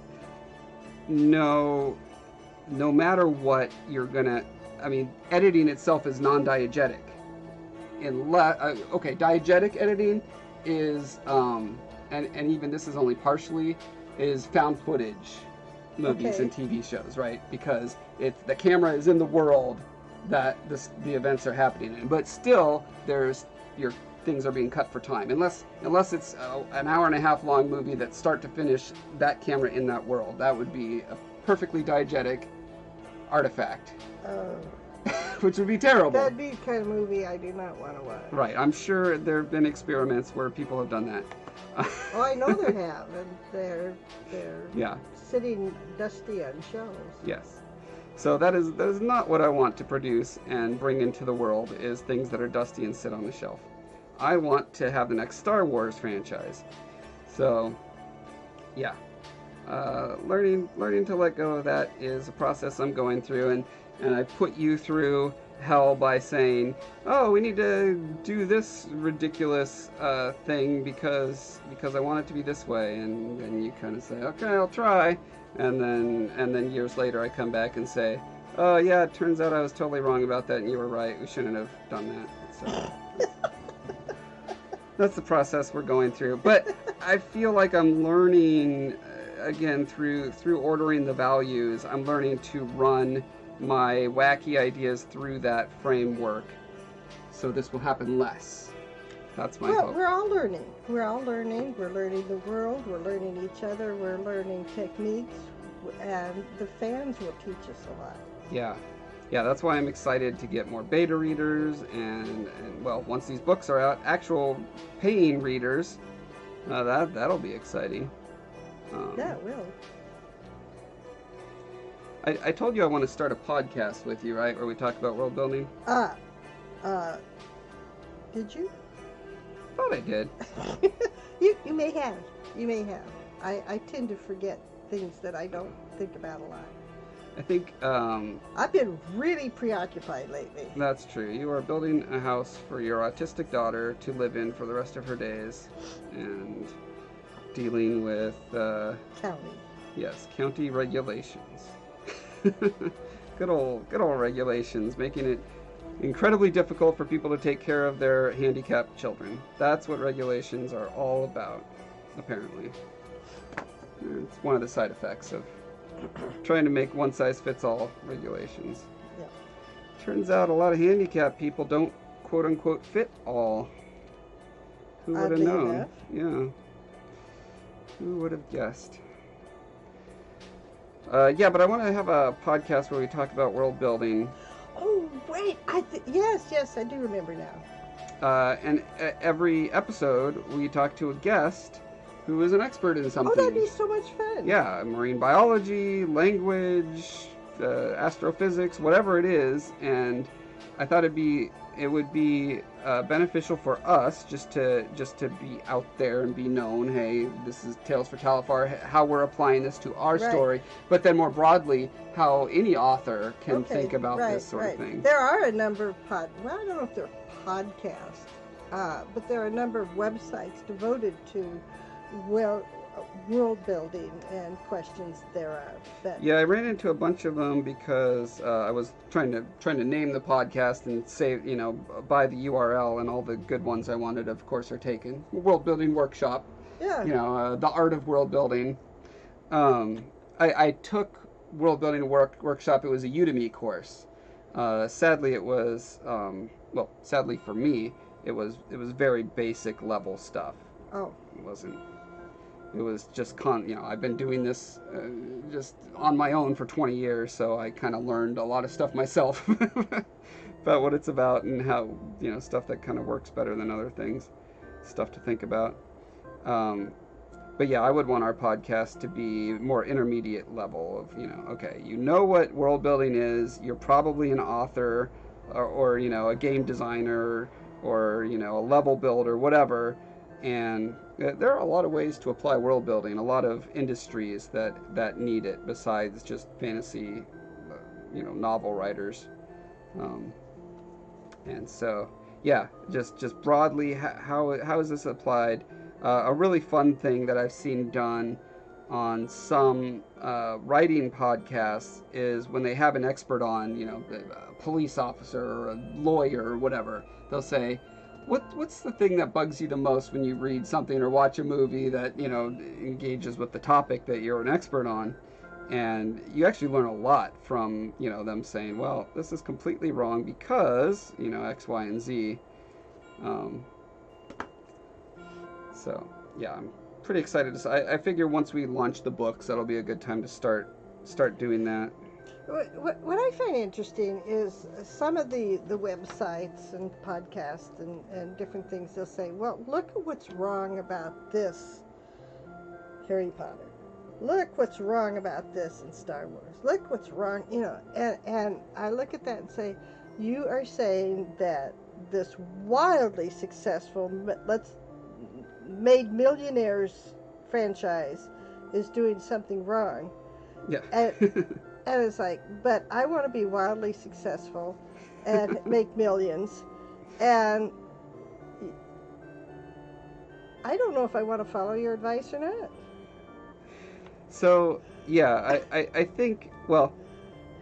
no matter what you're gonna, editing itself is non-diegetic. Diegetic editing is, and even this is only partially, is found footage movies and TV shows, right? Because the camera is in the world that the events are happening in, but still your things are being cut for time, unless it's an hour and a half long movie that start to finish that camera in that world. That would be a perfectly diegetic artifact. Which would be terrible. That'd be the kind of movie I do not want to watch. Right. I'm sure there have been experiments where people have done that. Oh, I know there have, and they're yeah. sitting dusty on shelves. Yes. So that is not what I want to produce and bring into the world, is things that are dusty and sit on the shelf. I want to have the next Star Wars franchise. So, yeah. Learning to let go of that is a process I'm going through, and I put you through hell by saying, oh, we need to do this ridiculous thing because I want it to be this way, and then you kind of say, okay, I'll try, and then years later I come back and say, oh yeah, it turns out I was totally wrong about that, and you were right, we shouldn't have done that. So that's the process we're going through. But I feel like I'm learning, again, through ordering the values, I'm learning to run my wacky ideas through that framework, so this will happen less. That's my hope. We're all learning. We're learning the world, we're learning each other, we're learning techniques, and the fans will teach us a lot. Yeah, that's why I'm excited to get more beta readers, and well, once these books are out, actual paying readers. That'll be exciting. Yeah, it will. I told you I want to start a podcast with you, right? Where we talk about world building. Did you? Thought I did. You may have. I tend to forget things that I don't think about a lot. I think I've been really preoccupied lately. That's true. You are building a house for your autistic daughter to live in for the rest of her days, and dealing with County. Yes, county regulations. Good old regulations, making it incredibly difficult for people to take care of their handicapped children. That's what regulations are all about, apparently. It's one of the side effects of trying to make one-size-fits-all regulations. Yeah. Turns out a lot of handicapped people don't, quote-unquote, fit all. Who would have known? Enough. Yeah. Who would have guessed? Yeah, but I want to have a podcast where we talk about world building. Oh, wait. Yes, I do remember now. And every episode, we talk to a guest who is an expert in something. Oh, that'd be so much fun. Yeah, marine biology, language, astrophysics, whatever it is. And I thought it'd be it would be beneficial for us just to be out there and be known. Hey, this is Tales for Talifar. How we're applying this to our Right. story, but then more broadly, how any author can Okay, think about right, this sort right. of thing. There are a number of well, I don't know if they're podcasts, but there are a number of websites devoted to world building and questions thereof. But Yeah, I ran into a bunch of them because I was trying to name the podcast and say, buy the URL, and all the good ones I wanted, of course, are taken. World Building Workshop, yeah, the art of world building. I took World Building Workshop. It was a Udemy course. Sadly, it was sadly for me, it was very basic level stuff. oh, It wasn't. It was just I've been doing this just on my own for 20 years, so I kind of learned a lot of stuff myself about what it's about and how stuff that kind of works better than other things, stuff to think about. But yeah, I would want our podcast to be more intermediate level of okay, what world building is. You're probably an author or a game designer or a level builder, whatever. And there are a lot of ways to apply world building, a lot of industries that need it besides just fantasy, novel writers. And so, yeah, just broadly, how is this applied? A really fun thing that I've seen done on some writing podcasts is when they have an expert on, a police officer or a lawyer or whatever, they'll say, What's the thing that bugs you the most when you read something or watch a movie that engages with the topic that you're an expert on? And you actually learn a lot from them saying, well, this is completely wrong because X, Y, and Z. So yeah, I'm pretty excited. I figure once we launch the books, that'll be a good time to start doing that. what I find interesting is some of the websites and podcasts and different things. They'll say, well, look at what's wrong about this Harry Potter. Look what's wrong about this in Star Wars. Look what's wrong, and I look at that and say, you are saying that this wildly successful, made millionaires franchise is doing something wrong. Yeah. And it's like, but I want to be wildly successful and make millions. And I don't know if I want to follow your advice or not. So, yeah, I think, well,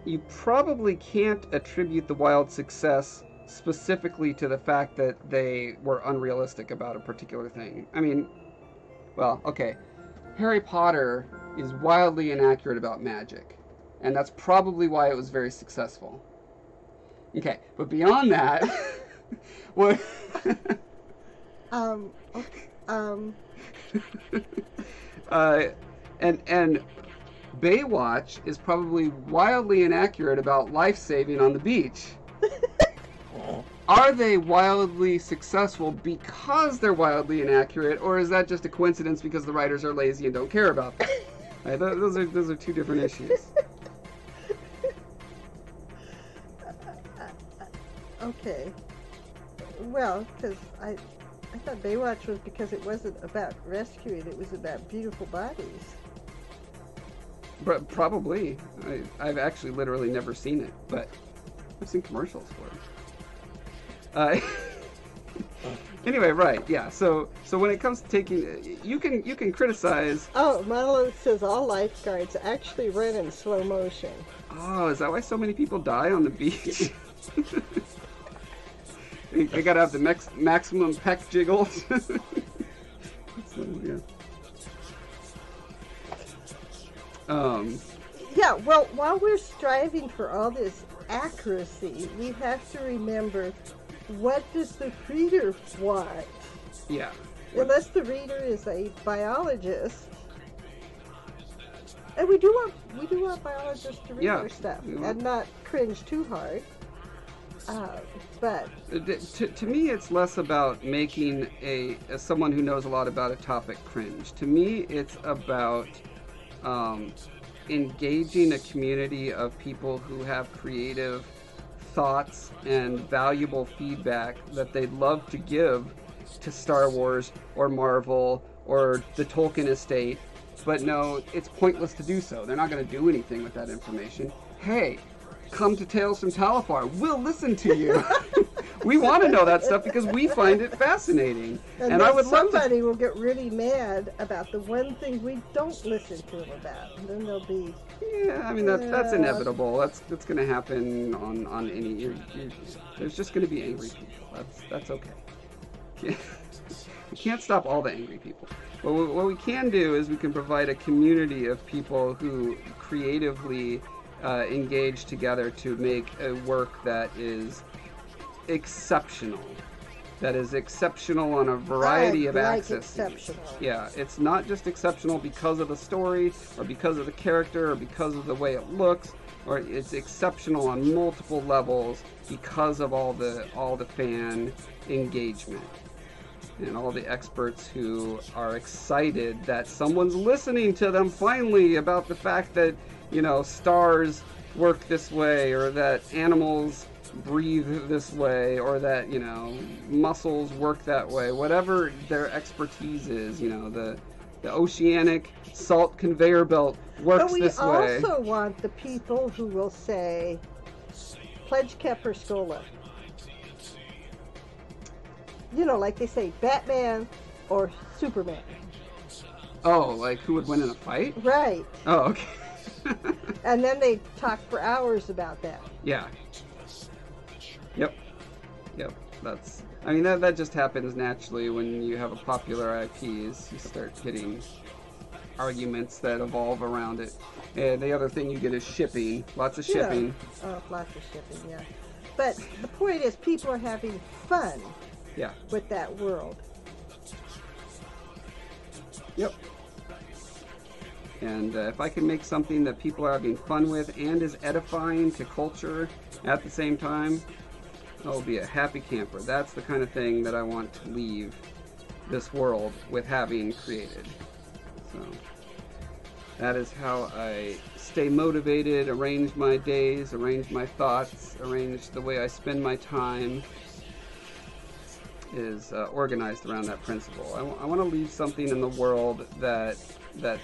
you probably can't attribute the wild success specifically to the fact that they were unrealistic about a particular thing. I mean, well, okay, Harry Potter is wildly inaccurate about magic, and that's probably why it was very successful. Okay, but beyond that, what? And Baywatch is probably wildly inaccurate about life saving on the beach. Are they wildly successful because they're wildly inaccurate, or is that just a coincidence because the writers are lazy and don't care about them? Right, those are two different issues. Okay. Well, because I thought Baywatch was because it wasn't about rescuing; it was about beautiful bodies. But probably. I've actually literally never seen it, but I've seen commercials for it. Anyway, right, yeah. So when it comes to taking, you can criticize. Oh, Monolith says all lifeguards actually run in slow motion. Oh, is that why so many people die on the beach? They gotta have the maximum peck jiggles. So, yeah. Yeah, well, while we're striving for all this accuracy, we have to remember, what does the reader want? Yeah. Unless the reader is a biologist, and we do want biologists to read our stuff and not cringe too hard. But to me, it's less about making someone who knows a lot about a topic cringe. To me, it's about engaging a community of people who have creative thoughts and valuable feedback that they'd love to give to Star Wars or Marvel or the Tolkien estate, but no, it's pointless to do so. They're not going to do anything with that information. Hey, come to Tales from Talifar. We'll listen to you. We want to know that stuff because we find it fascinating. And I would love to. Somebody will get really mad about the one thing we don't listen to them about, and then they'll be. Yeah, I mean that's inevitable. That's going to happen on any. There's just going to be angry people. That's okay. We can't stop all the angry people. But what we can do is we can provide a community of people who creatively engage together to make a work that is exceptional. That is exceptional on a variety of axes. Yeah, it's not just exceptional because of the story or because of the character or because of the way it looks, or it's exceptional on multiple levels because of all the fan engagement and all the experts who are excited that someone's listening to them finally about the fact that, you know, stars work this way, or that animals breathe this way, or that, you know, muscles work that way. Whatever their expertise is, you know, the oceanic salt conveyor belt works this way. But we also want the people who will say, Pledge Kepper Scola. You know, like they say, Batman or Superman. Oh, like who would win in a fight? Right. Oh, okay. And then they talk for hours about that. Yeah. Yep. I mean, that just happens naturally when you have a popular IPs. You start getting arguments that evolve around it. And the other thing you get is shipping. Lots of shipping. Oh, lots of shipping, yeah. But the point is, people are having fun. Yeah. With that world. Yep. And if I can make something that people are having fun with and is edifying to culture at the same time, I'll be a happy camper. That's the kind of thing that I want to leave this world with having created. So that is how I stay motivated, arrange my days, arrange my thoughts, arrange the way I spend my time. Is organized around that principle. I want to leave something in the world that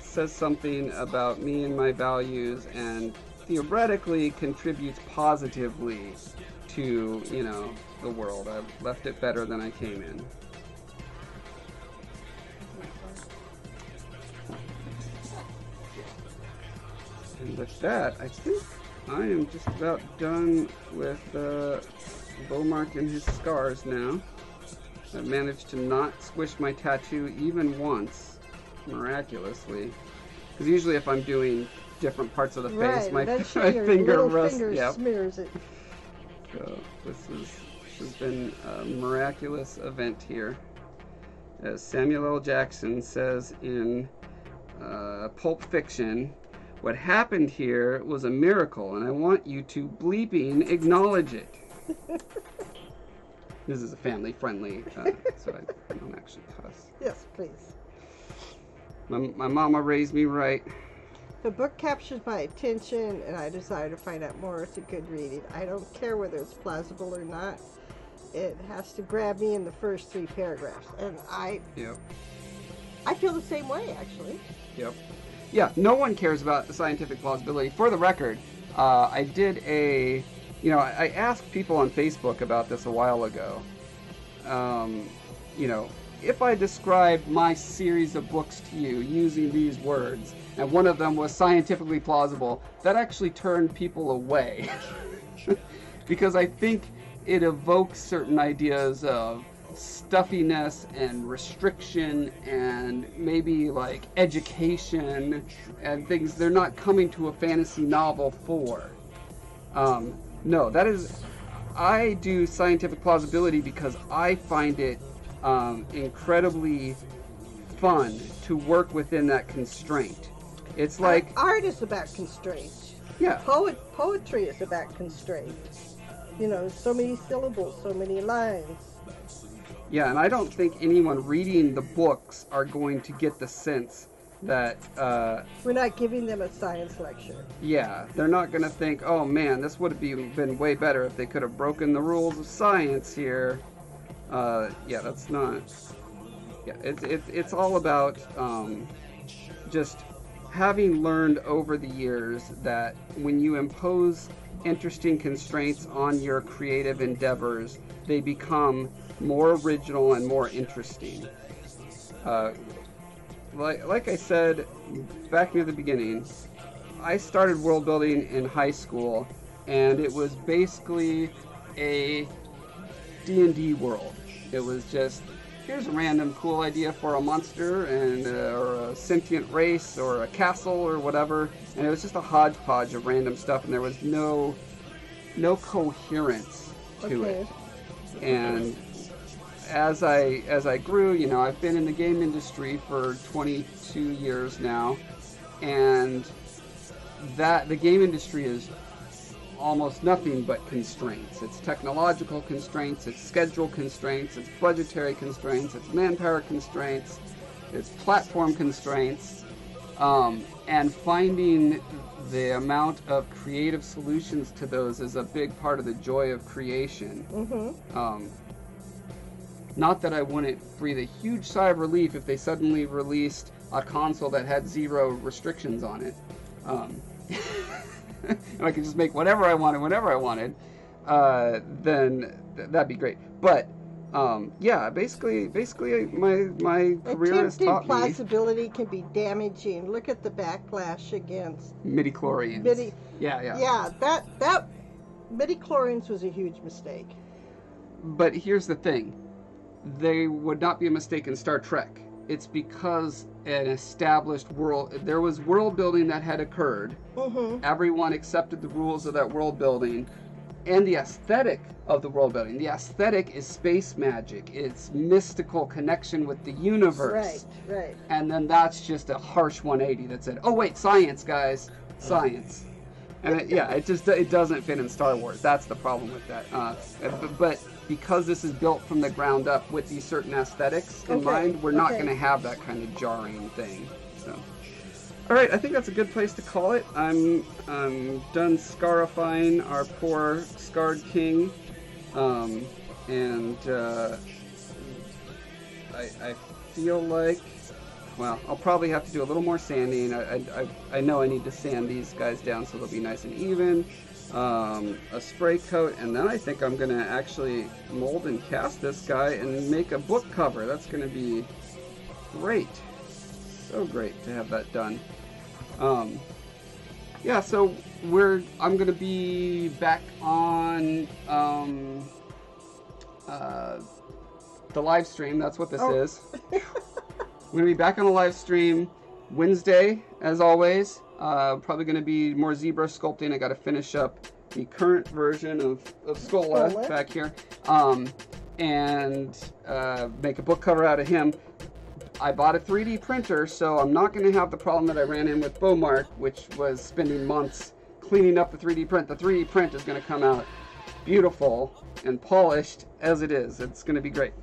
says something about me and my values, and theoretically contributes positively to, you know, the world. I've left it better than I came in. And with that, I think I am just about done with Bowmark and his scars now. I've managed to not squish my tattoo even once, miraculously. Because usually if I'm doing different parts of the face, my finger smears it. So this has been a miraculous event here. As Samuel L. Jackson says in Pulp Fiction, what happened here was a miracle, and I want you to bleeping acknowledge it. This is a family-friendly, so I don't actually cuss. Yes, please. My mama raised me right. The book captures my attention, and I desire to find out more. It's a good reading. I don't care whether it's plausible or not. It has to grab me in the first 3 paragraphs, and I feel the same way, actually. Yep. Yeah, no one cares about the scientific plausibility. For the record, I did a... You know, I asked people on Facebook about this a while ago. You know, if I described my series of books to you using these words, and one of them was scientifically plausible, that actually turned people away. Because I think it evokes certain ideas of stuffiness and restriction and maybe like education and things they're not coming to a fantasy novel for. No, that is, I do scientific plausibility because I find it incredibly fun to work within that constraint. It's like... Art is about constraints. Yeah. Poetry is about constraints. You know, so many syllables, so many lines. Yeah, and I don't think anyone reading the books are going to get the sense that We're not giving them a science lecture. yeah, they're not going to think, oh man, this would have been way better if they could have broken the rules of science here. Yeah, that's not. Yeah, it's all about just having learned over the years that when you impose interesting constraints on your creative endeavors, they become more original and more interesting. Like I said back near the beginning, I started world building in high school, and it was basically a D&D world. It was just, here's a random cool idea for a monster and or a sentient race or a castle or whatever, and it was just a hodgepodge of random stuff, and there was no coherence to it. And as I grew, you know, I've been in the game industry for 22 years now, and that the game industry is almost nothing but constraints. It's technological constraints, it's schedule constraints, it's budgetary constraints, it's manpower constraints, it's platform constraints, and finding the amount of creative solutions to those is a big part of the joy of creation. Not that I wouldn't breathe a huge sigh of relief if they suddenly released a console that had 0 restrictions on it. And I could just make whatever I wanted, whenever I wanted, then that'd be great. But yeah, basically, my career has taught me plausibility can be damaging. Look at the backlash against midi-chlorians. Yeah, that midi-chlorians was a huge mistake. But here's the thing. They would not be a mistake in Star Trek. It's because an established world, there was world building that had occurred. Everyone accepted the rules of that world building and the aesthetic of the world building. The aesthetic is space magic. It's mystical connection with the universe. Right. And then that's just a harsh 180 that said, oh wait, science, guys, science. And it doesn't fit in Star Wars. That's the problem with that. But because this is built from the ground up with these certain aesthetics in mind, we're not going to have that kind of jarring thing. So, all right, I think that's a good place to call it. I'm done scarifying our poor Scarred King, and I feel like, well, I'll probably have to do a little more sanding. I know I need to sand these guys down so they'll be nice and even. A spray coat, and then I think I'm going to actually mold and cast this guy and make a book cover. That's going to be great. So great to have that done. Yeah, so I'm going to be back on the live stream. That's what this is. I'm going to be back on the live stream Wednesday, as always. Probably going to be more zebra sculpting. I got to finish up the current version of Skola back here, and make a book cover out of him. I bought a 3D printer, so I'm not going to have the problem that I ran in with Bowmark, which was spending months cleaning up the 3D print. The 3D print is going to come out beautiful and polished as it is. It's going to be great.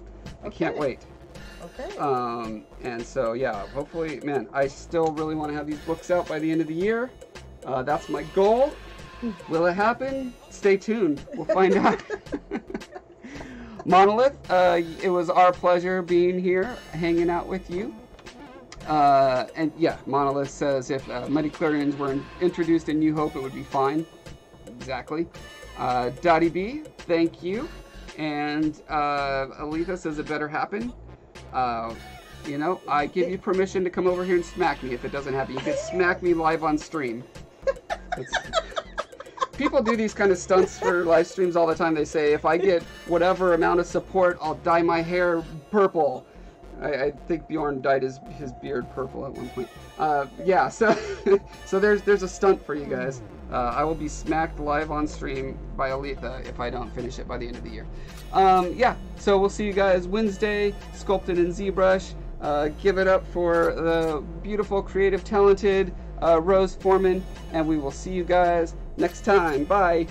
I can't wait. Okay. And so, yeah, hopefully, man, I still really want to have these books out by the end of the year. That's my goal. Will it happen? Stay tuned. We'll find out. Monolith, it was our pleasure being here, hanging out with you. And yeah, Monolith says if midi-chlorians were introduced in New Hope, it would be fine. Exactly. Dottie B, thank you. And Aletha says it better happen. You know, I give you permission to come over here and smack me if it doesn't happen. You can smack me live on stream. People do these kind of stunts for live streams all the time. They say, if I get whatever amount of support, I'll dye my hair purple. I think Bjorn dyed his beard purple at one point. Yeah, so so there's a stunt for you guys. I will be smacked live on stream by Aletha if I don't finish it by the end of the year. Yeah, so we'll see you guys Wednesday, sculpted in ZBrush. Give it up for the beautiful, creative, talented Rose Foreman, and we will see you guys next time. Bye.